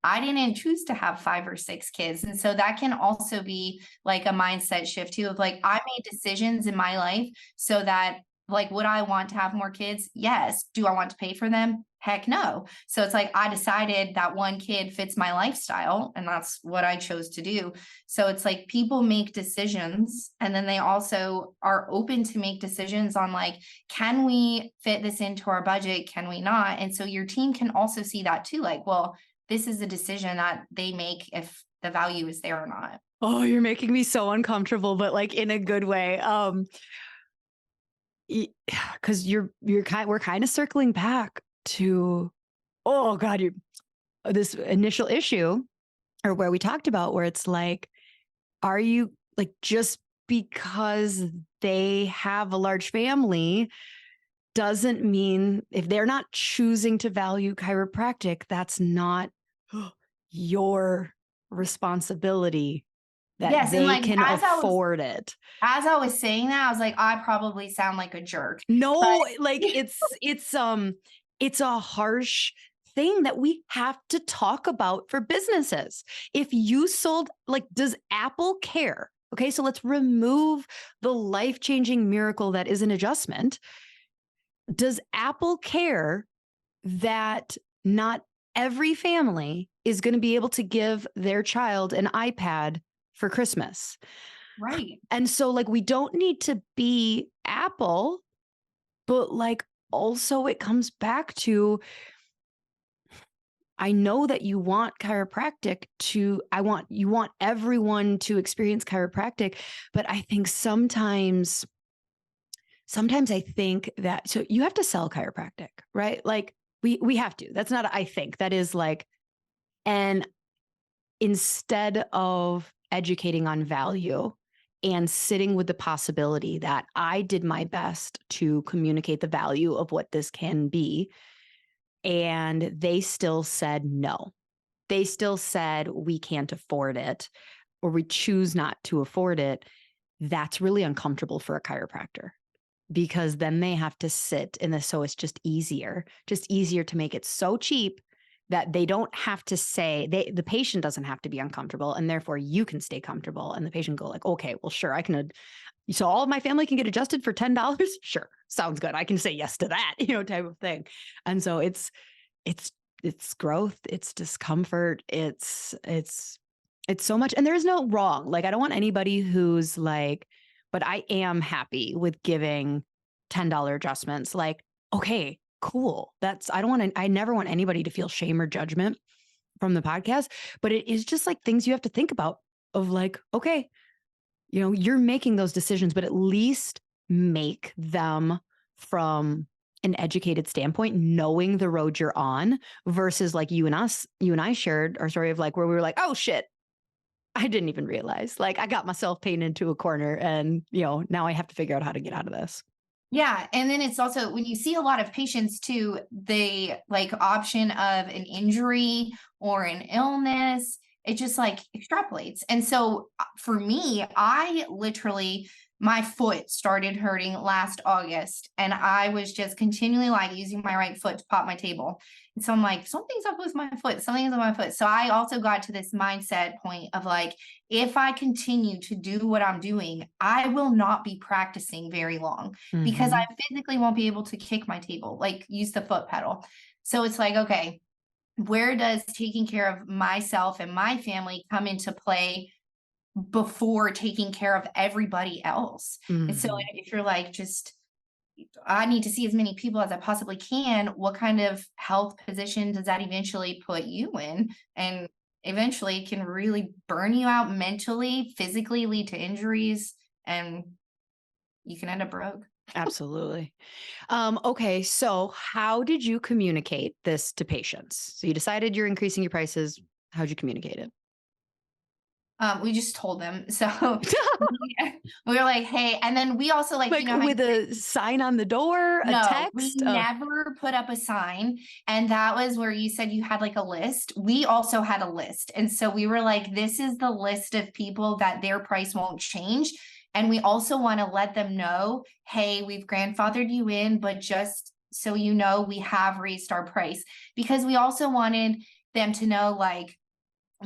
S2: I didn't choose to have 5 or 6 kids. And so that can also be a mindset shift too, of I made decisions in my life so that like, would I want to have more kids? Yes. Do I want to pay for them? Heck no. So it's like, I decided that one kid fits my lifestyle, and that's what I chose to do. So it's like, people make decisions, and then they also are open to make decisions on like, can we fit this into our budget? Can we not? And so your team can also see that too. Like, well, this is a decision that they make if the value is there or not.
S1: Oh, you're making me so uncomfortable, but like in a good way. Because we're kind of circling back to, oh God, this initial issue, or where we talked about where it's like, are you like, just because they have a large family doesn't mean, if they're not choosing to value chiropractic, that's not your responsibility that
S2: Yes. And
S1: they
S2: like,
S1: can afford it.
S2: as I was saying that, I was like, I probably sound like a jerk.
S1: No, like it's a harsh thing that we have to talk about for businesses. If you sold, like, does Apple care? Okay, so let's remove the life-changing miracle that is an adjustment. Does Apple care that not every family is going to be able to give their child an iPad for Christmas?
S2: Right.
S1: And so, like, we don't need to be Apple, but like, also it comes back to, I know that you want chiropractic you want everyone to experience chiropractic, but I think sometimes I think that, so you have to sell chiropractic, right? Like we have to. That's not, I think that is like, and instead of educating on value and sitting with the possibility that I did my best to communicate the value of what this can be, and they still said no. They still said, we can't afford it, or we choose not to afford it. That's really uncomfortable for a chiropractor, because then they have to sit in this. So it's just easier to make it so cheap that they don't have to say, the patient doesn't have to be uncomfortable, and therefore you can stay comfortable. And the patient go like, okay, well, sure, I can. So all of my family can get adjusted for $10. Sure. Sounds good. I can say yes to that, type of thing. And so it's growth, it's discomfort. It's so much. And there is no wrong. Like, I don't want anybody who's like, but I am happy with giving $10 adjustments. Like, okay, cool. I never want anybody to feel shame or judgment from the podcast, but it is just like things you have to think about of like, okay, you're making those decisions, but at least make them from an educated standpoint, knowing the road you're on, versus like you and I shared our story of like, where we were like, oh shit, I didn't even realize, like, I got myself painted into a corner, and now I have to figure out how to get out of this.
S2: Yeah. And then it's also, when you see a lot of patients too, they like option of an injury or an illness, it just like extrapolates. And so for me, I literally, my foot started hurting last August, and I was just continually like using my right foot to pop my table. And so I'm like, something's up with my foot, something's on my foot. So I also got to this mindset point of like, if I continue to do what I'm doing, I will not be practicing very long, because I physically won't be able to kick my table, like use the foot pedal. So it's like, okay, where does taking care of myself and my family come into play before taking care of everybody else? And so if you're like, just, I need to see as many people as I possibly can, what kind of health position does that eventually put you in? And eventually can really burn you out mentally, physically, lead to injuries, and you can end up broke.
S1: Absolutely. Okay. So how did you communicate this to patients? So you decided you're increasing your prices. How'd you communicate it?
S2: We just told them. So we were like, hey, and then we also like,
S1: with a sign on the door, a
S2: no,
S1: text?
S2: we never put up a sign. And that was where you said you had like a list. We also had a list. And so we were like, this is the list of people that their price won't change. And we also want to let them know, hey, we've grandfathered you in, but just so you know, we have raised our price, because we also wanted them to know, like,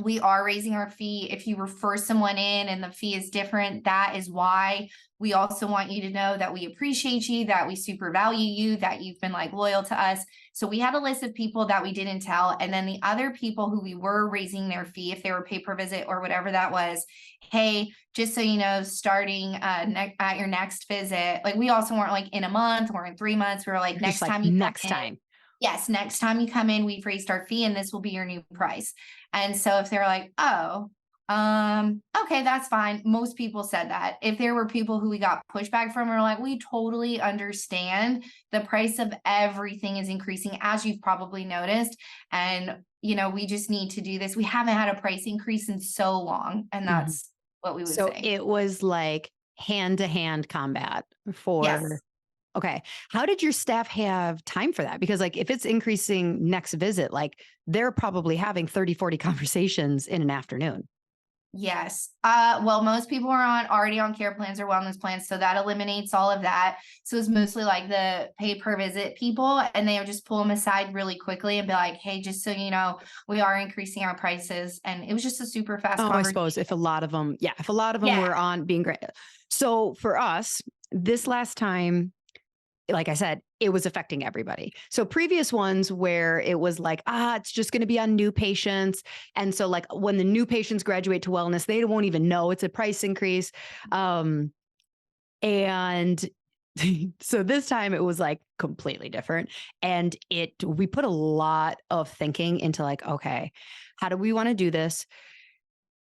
S2: We are raising our fee. If you refer someone in and the fee is different, that is why. We also want you to know that we appreciate you, that we super value you, that you've been like loyal to us. So we had a list of people that we didn't tell. And then the other people who we were raising their fee, if they were pay per visit or whatever that was, hey, just so you know, starting at your next visit, like we also weren't like in a month or in 3 months. We were like, next time you
S1: next
S2: come in,
S1: time.
S2: yes, next time you come in, we've raised our fee and this will be your new price. And so if they're like, oh, okay, that's fine. Most people said that. If there were people who we got pushback from, we're like, we totally understand the price of everything is increasing, as you've probably noticed. And, you know, we just need to do this. We haven't had a price increase in so long. And that's what we would
S1: So
S2: say.
S1: it was like hand-to-hand combat for,
S2: Yes.
S1: okay. How did your staff have time for that? Because like, if it's increasing next visit, like they're probably having 30, 40 conversations in an afternoon.
S2: Yes. Well, most people are already on care plans or wellness plans, so that eliminates all of that. So it's mostly like the pay per visit people, and they would just pull them aside really quickly and be like, "Hey, just so you know, we are increasing our prices." And it was just a super fast
S1: Oh, I
S2: conversation.
S1: suppose if a lot of them, if a lot of them
S2: Yeah.
S1: were on being great. So for us, this last time, like I said, it was affecting everybody. So previous ones where it was like, it's just going to be on new patients. And so like when the new patients graduate to wellness, they won't even know it's a price increase. And so this time it was like completely different. And we put a lot of thinking into like, okay, how do we want to do this?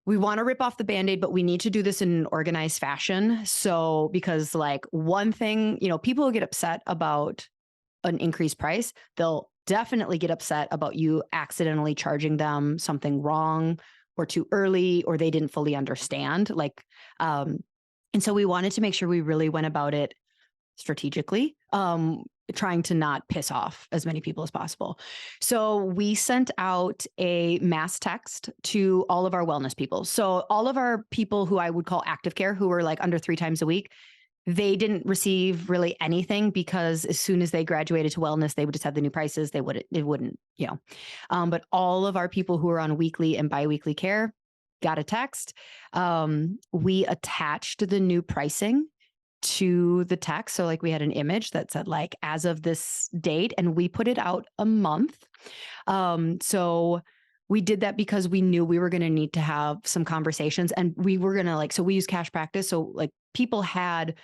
S1: We want to rip off the Band-Aid, but we need to do this in an organized fashion. So, because like one thing, people will get upset about an increased price. They'll definitely get upset about you accidentally charging them something wrong or too early, or they didn't fully understand. And so we wanted to make sure we really went about it strategically, trying to not piss off as many people as possible. So we sent out a mass text to all of our wellness people. So all of our people who I would call active care, who were like under 3 times a week, they didn't receive really anything because as soon as they graduated to wellness, they would just have the new prices. It wouldn't, but all of our people who are on weekly and biweekly care got a text. We attached the new pricing to the text. So like we had an image that said like, as of this date, and we put it out a month. So we did that because we knew we were going to need to have some conversations, and we were going to so we use cash practice. So like people had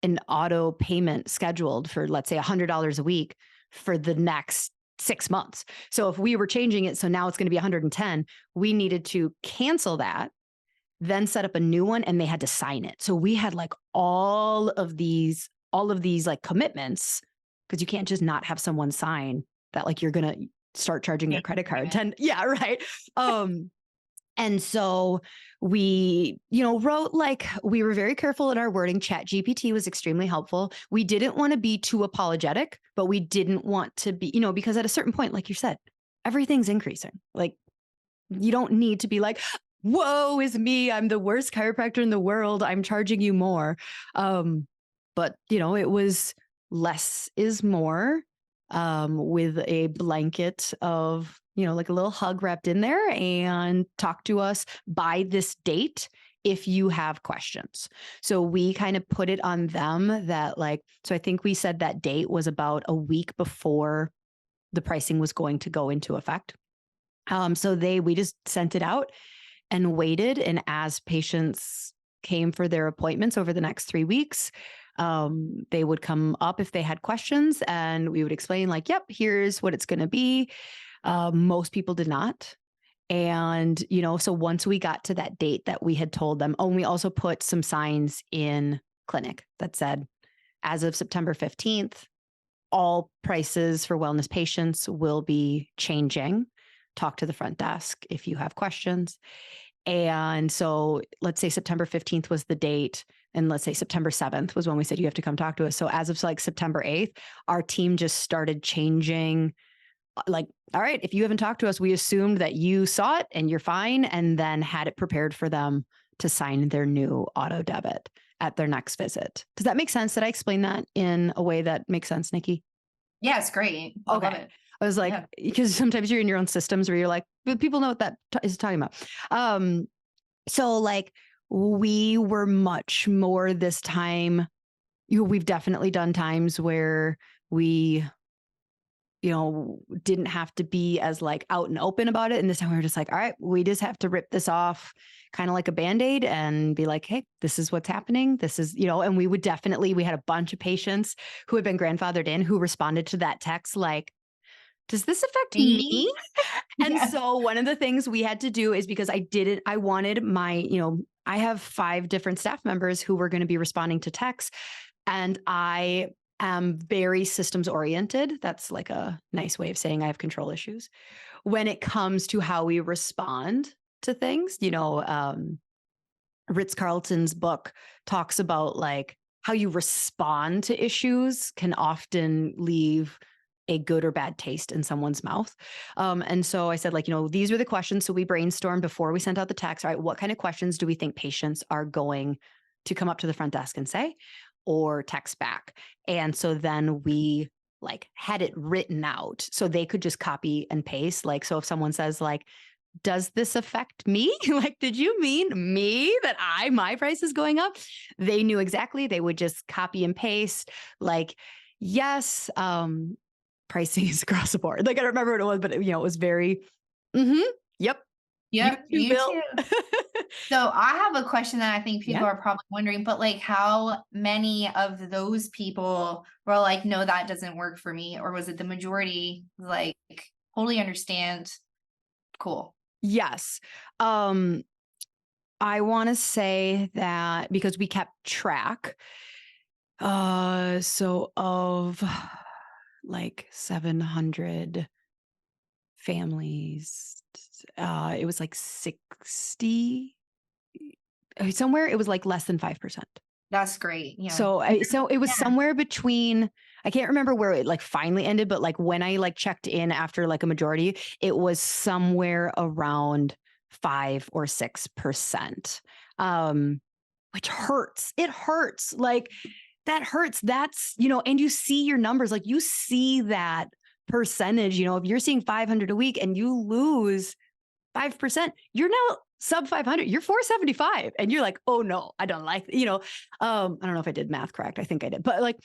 S1: an auto payment scheduled for, let's say $100 a week for the next 6 months. So if we were changing it, so now it's going to be 110, we needed to cancel that, then set up a new one, and they had to sign it. So we had like all of these like commitments, because you can't just not have someone sign that like you're going to start charging their credit card. Yeah, right. And so we, wrote like, we were very careful in our wording. ChatGPT was extremely helpful. We didn't want to be too apologetic, but we didn't want to be, because at a certain point, like you said, everything's increasing. Like you don't need to be like, woe is me, I'm the worst chiropractor in the world, I'm charging you more. But it was less is more, with a blanket of, like a little hug wrapped in there, and talk to us by this date if you have questions. So we kind of put it on them that so I think we said that date was about a week before the pricing was going to go into effect. So we just sent it out and waited. And as patients came for their appointments over the next 3 weeks, they would come up if they had questions, and we would explain like, yep, here's what it's going to be. Most people did not. And, so once we got to that date that we had told them, and we also put some signs in clinic that said, as of September 15th, all prices for wellness patients will be changing. Talk to the front desk if you have questions. And so let's say September 15th was the date, and let's say September 7th was when we said you have to come talk to us. So as of like September 8th, our team just started changing. Like, all right, if you haven't talked to us, we assumed that you saw it and you're fine, and then had it prepared for them to sign their new auto debit at their next visit. Does that make sense? Did I explain that in a way that makes sense, Nikki?
S2: Yeah, it's great. I love it.
S1: I was like, because sometimes you're in your own systems where you're like, but people know what that is talking about. So like we were much more this time, we've definitely done times where we, didn't have to be as like out and open about it. And this time we were just like, all right, we just have to rip this off kind of like a Band-Aid and be like, hey, this is what's happening. This is, and we had a bunch of patients who had been grandfathered in who responded to that text like, does this affect me? And
S2: Yes.
S1: so one of the things we had to do is because I wanted my, I have 5 different staff members who were going to be responding to texts, and I am very systems oriented. That's like a nice way of saying I have control issues when it comes to how we respond to things. Ritz-Carlton's book talks about like how you respond to issues can often leave a good or bad taste in someone's mouth. And so I said, like, these were the questions. So we brainstormed before we sent out the text. All right, what kind of questions do we think patients are going to come up to the front desk and say or text back? And so then we like had it written out so they could just copy and paste. Like, so if someone says like, does this affect me? Like, did you mean me that my price is going up? They knew exactly. They would just copy and paste like, yes, pricing is across the board. Like, I don't remember what it was, but it was very, yep.
S2: Yep.
S1: You too.
S2: So I have a question that I think people
S1: Yeah.
S2: are probably wondering, but like how many of those people were like, no, that doesn't work for me? Or was it the majority like totally understand? Cool.
S1: Yes. I want to say that because we kept track, so of like 700 families, it was like 60 somewhere. It was like less than 5%.
S2: That's great. Yeah.
S1: So it was somewhere between, I can't remember where it like finally ended, but like when I like checked in after like a majority, it was somewhere around 5 or 6%. Which hurts. It hurts. Like that hurts. That's, and you see your numbers, like you see that percentage, if you're seeing 500 a week and you lose 5%, you're now sub 500, you're 475. And you're like, oh no, I don't like, I don't know if I did math correct. I think I did, but like,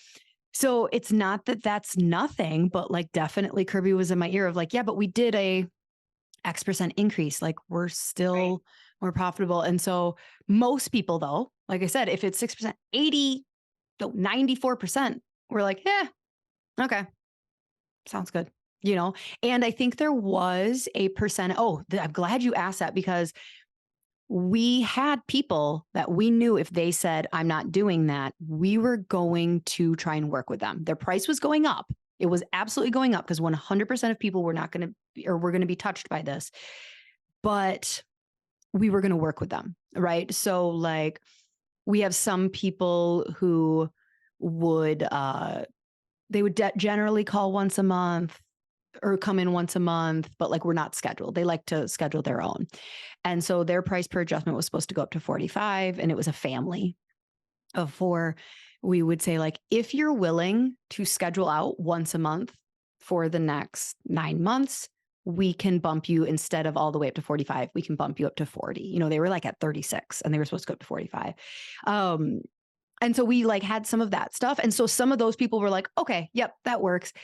S1: so it's not that that's nothing, but like definitely Kirby was in my ear of like, yeah, but we did a X% increase. Like we're still more profitable. And so most people though, like I said, if it's 6%, 94%, we're like, yeah, okay. Sounds good. And I think there was a percent. Oh, I'm glad you asked that because we had people that we knew if they said, I'm not doing that, we were going to try and work with them. Their price was going up. It was absolutely going up because 100% of people were not going to, or were going to be touched by this, but we were going to work with them. Right. So like we have some people who would, they would generally call once a month or come in once a month, but like we're not scheduled. They like to schedule their own. And so their price per adjustment was supposed to go up to 45, and it was a family of 4. We would say like, if you're willing to schedule out once a month for the next 9 months, we can bump you instead of all the way up to 45. We can bump you up to 40. They were like at 36 and they were supposed to go up to 45. And so we like had some of that stuff. And so some of those people were like, okay, yep, that works.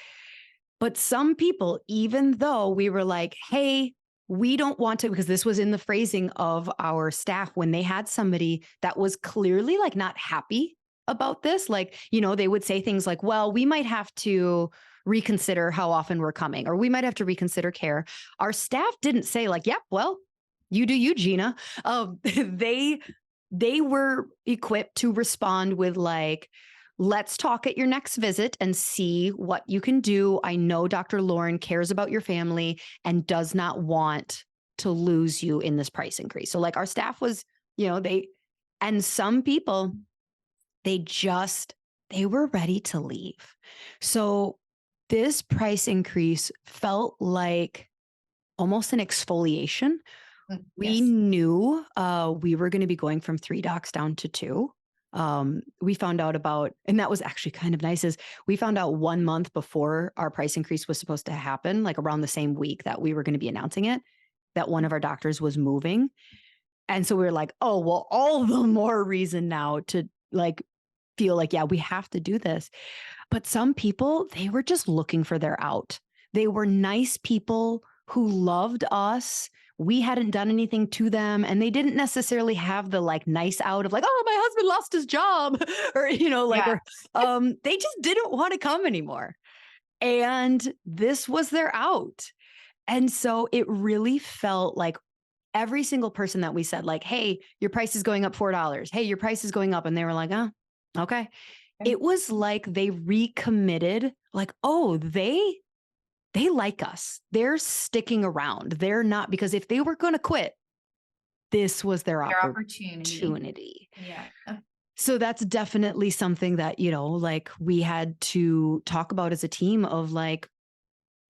S1: But some people, even though we were like, hey, we don't want to, because this was in the phrasing of our staff when they had somebody that was clearly like not happy about this, like, they would say things like, well, we might have to reconsider how often we're coming, or we might have to reconsider care. Our staff didn't say like, yep, well, you do you, Gina. They were equipped to respond with like, let's talk at your next visit and see what you can do. I know Dr. Lauryn cares about your family and does not want to lose you in this price increase. So like our staff was, and some people, they were ready to leave. So this price increase felt like almost an exfoliation. We knew we were going to be going from 3 docs down to 2. We found out about, and that was actually kind of nice, is we found out 1 month before our price increase was supposed to happen, like around the same week that we were going to be announcing it, that one of our doctors was moving. And so we were like, oh, well, all the more reason now to like feel like, yeah, we have to do this. But some people, they were just looking for their out. They were nice people who loved us. We hadn't done anything to them, and they didn't necessarily have the like nice out of like, oh, my husband lost his job, or
S2: Yeah.
S1: they just didn't want to come anymore. And this was their out. And so it really felt like every single person that we said, like, hey, your price is going up $4. Hey, your price is going up. And they were like, oh, okay. It was like they recommitted, like, oh, they like us. They're sticking around. They're not, because if they were going to quit, this was their opportunity.
S2: Yeah.
S1: So that's definitely something that, like we had to talk about as a team of like,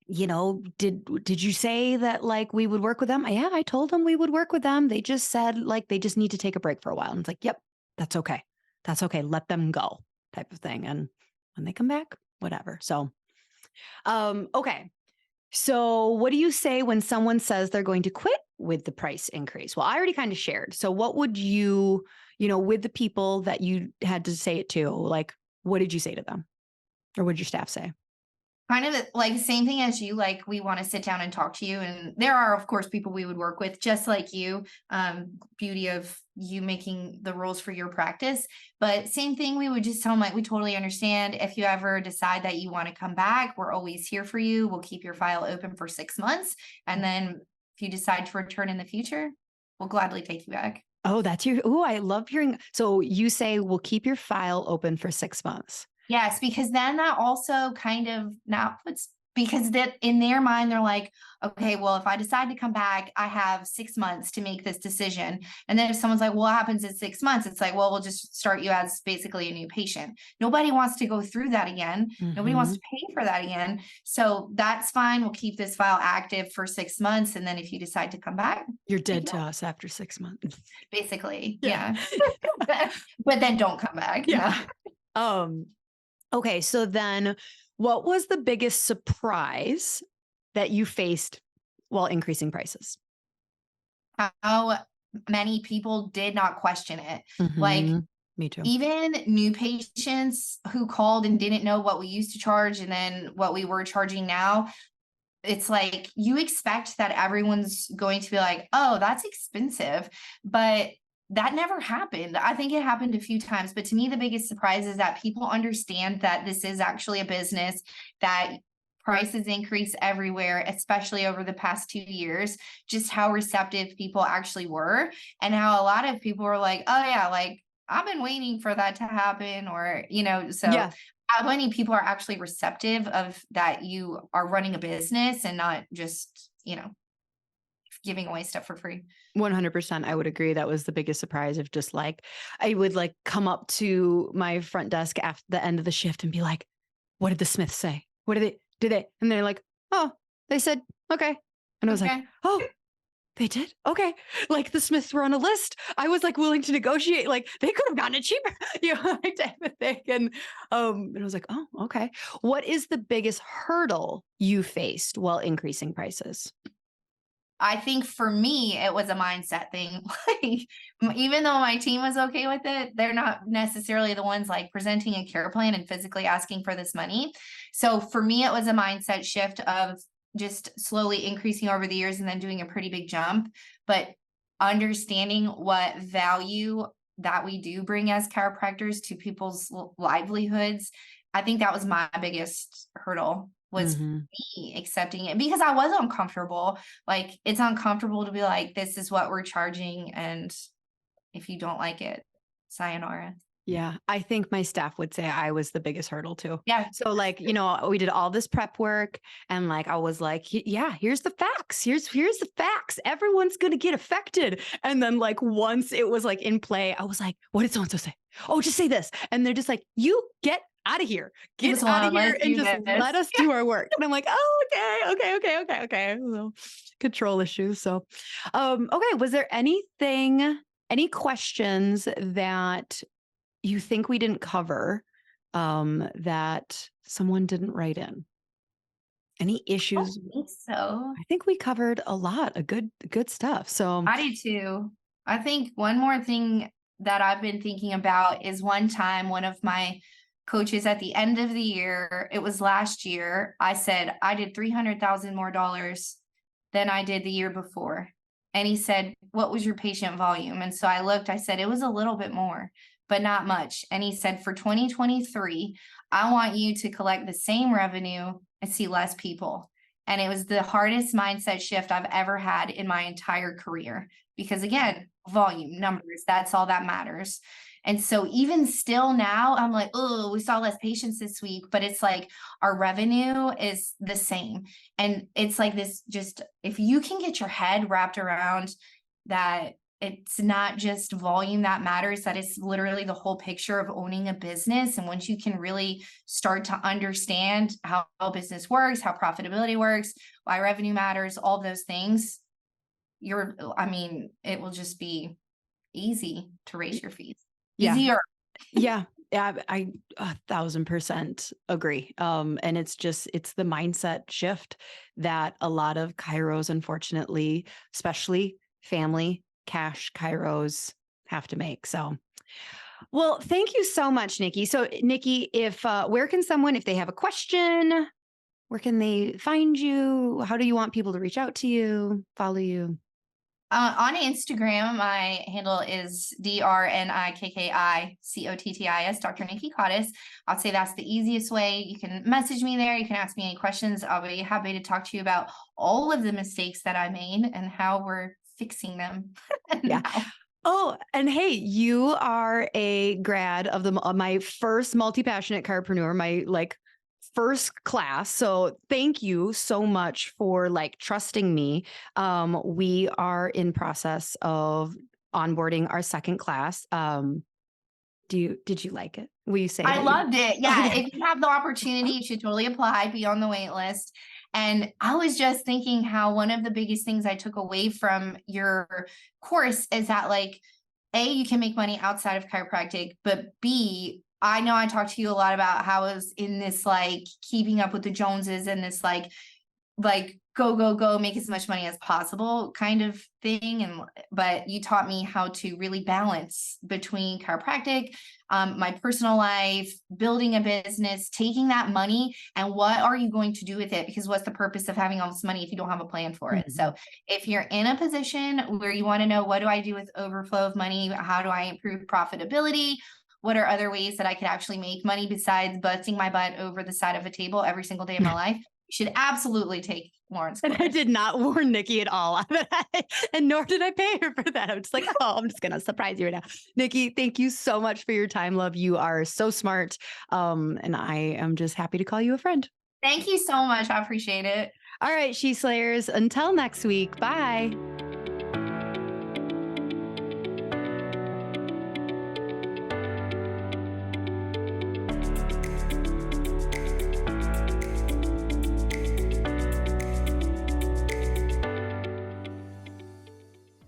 S1: did you say that like we would work with them? Yeah, I told them we would work with them. They just said like they just need to take a break for a while. And it's like, yep, that's okay. That's okay. Let them go, type of thing. And when they come back, whatever. So, okay. So what do you say when someone says they're going to quit with the price increase? Well, I already kind of shared. So what would you, with the people that you had to say it to, like, what did you say to them? Or what did your staff say?
S2: Kind of like same thing as you, like we want to sit down and talk to you. And there are, of course, people we would work with just like you. Beauty of you making the rules for your practice. But same thing, we would just tell them like, we totally understand if you ever decide that you want to come back, we're always here for you. We'll keep your file open for 6 months. And then if you decide to return in the future, we'll gladly take you back.
S1: Oh, I love hearing. So you say we'll keep your file open for 6 months.
S2: Yes, because then that also kind of now puts, because that in their mind, they're like, okay, well, if I decide to come back, I have 6 months to make this decision. And then if someone's like, well, what happens in 6 months? It's like, well, we'll just start you as basically a new patient. Nobody wants to go through that again. Nobody wants to pay for that again. So that's fine. We'll keep this file active for 6 months. And then if you decide to come back,
S1: you're dead to us after 6 months.
S2: Basically. Yeah. But then don't come back.
S1: Yeah. Okay. So then what was the biggest surprise that you faced while increasing prices?
S2: How many people did not question it. Like,
S1: me too.
S2: Even new patients who called and didn't know what we used to charge and then what we were charging now. It's like, you expect that everyone's going to be like, oh, that's expensive. But that never happened. I think it happened a few times, but to me, the biggest surprise is that people understand that this is actually a business, that prices increase everywhere, especially over the past 2 years, just how receptive people actually were and how a lot of people were like, oh yeah, like I've been waiting for that to happen, or, so how many people are actually receptive of that you are running a business and not just, giving away stuff for free.
S1: 100%. I would agree. That was the biggest surprise of just like, I would like come up to my front desk after the end of the shift and be like, what did the Smiths say? What did they? And they're like, oh, they said, okay. And I was like, oh, they did? Okay. Like the Smiths were on a list. I was like willing to negotiate. Like they could have gotten it cheaper, type of thing. And I was like, oh, okay. What is the biggest hurdle you faced while increasing prices?
S2: I think for me, it was a mindset thing. Like, even though my team was okay with it, they're not necessarily the ones like presenting a care plan and physically asking for this money. So for me, it was a mindset shift of just slowly increasing over the years and then doing a pretty big jump, but understanding what value that we do bring as chiropractors to people's livelihoods. I think that was my biggest hurdle, was me accepting it, because I was uncomfortable. Like, it's uncomfortable to be like, this is what we're charging, and if you don't like it, sayonara.
S1: Yeah, I think my staff would say I was the biggest hurdle too.
S2: Yeah.
S1: So like, we did all this prep work and like, I was like, yeah, here's the facts. Here's the facts. Everyone's going to get affected. And then like, once it was like in play, I was like, what did so-and-so say? Oh, just say this. And they're just like, you get out of here. Get out of here and just let us do our work. And I'm like, oh, okay. So, control issues. So, okay. Was there any questions that you think we didn't cover that someone didn't write in? Any
S2: I
S1: issues?
S2: think so.
S1: I think we covered a lot of good stuff. So
S2: I do too. I think one more thing that I've been thinking about is one time one of my coaches at the end of the year, it was last year, I said, I did 300,000 more dollars than I did the year before. And he said, what was your patient volume? And so I looked, I said, it was a little bit more, but not much. And he said, for 2023, I want you to collect the same revenue and see less people. And it was the hardest mindset shift I've ever had in my entire career. Because again, volume, numbers, that's all that matters. And so even still now, I'm like, oh, we saw less patients this week, but it's like our revenue is the same. And it's like this, just if you can get your head wrapped around that it's not just volume that matters, that it's literally the whole picture of owning a business. And once you can really start to understand how business works, how profitability works, why revenue matters, all those things, it will just be easy to raise your fees.
S1: yeah,
S2: Easier.
S1: yeah, I 1,000% agree. And it's the mindset shift that a lot of chiros, unfortunately, especially family cash chiros, have to make. So, well, thank you so much, Nikki. So, Nikki, if where can someone, if they have a question, where can they find you? How do you want people to reach out to you, follow you?
S2: On Instagram, my handle is DrNikkicottis, Dr. Nikki Cottis. I'd say that's the easiest way. You can message me there. You can ask me any questions. I'll be happy to talk to you about all of the mistakes that I made and how we're fixing them.
S1: Yeah. Oh, and hey, you are a grad of my first Multipassionate Chiropreneur, my first class. So thank you so much for trusting me. We are in process of onboarding our second class. Did you like it? Will you say
S2: I loved it. Yeah.
S1: Okay.
S2: If you have the opportunity, you should totally apply, be on the wait list. And I was just thinking how one of the biggest things I took away from your course is that A, you can make money outside of chiropractic, but B, I know I talked to you a lot about how I was in this keeping up with the Joneses and this go, make as much money as possible kind of thing. But you taught me how to really balance between chiropractic, my personal life, building a business, taking that money, and what are you going to do with it? Because what's the purpose of having all this money if you don't have a plan for it? So if you're in a position where you want to know, what do I do with overflow of money? How do I improve profitability? What are other ways that I could actually make money besides busting my butt over the side of a table every single day of my life? You should absolutely take Lauryn's course.
S1: And I did not warn Nikki at all. And nor did I pay her for that. I'm just like, oh, I'm just going to surprise you right now. Nikki, thank you so much for your time, love. You are so smart. And I am just happy to call you a friend.
S2: Thank you so much. I appreciate it.
S1: All right, She Slayers. Until next week. Bye.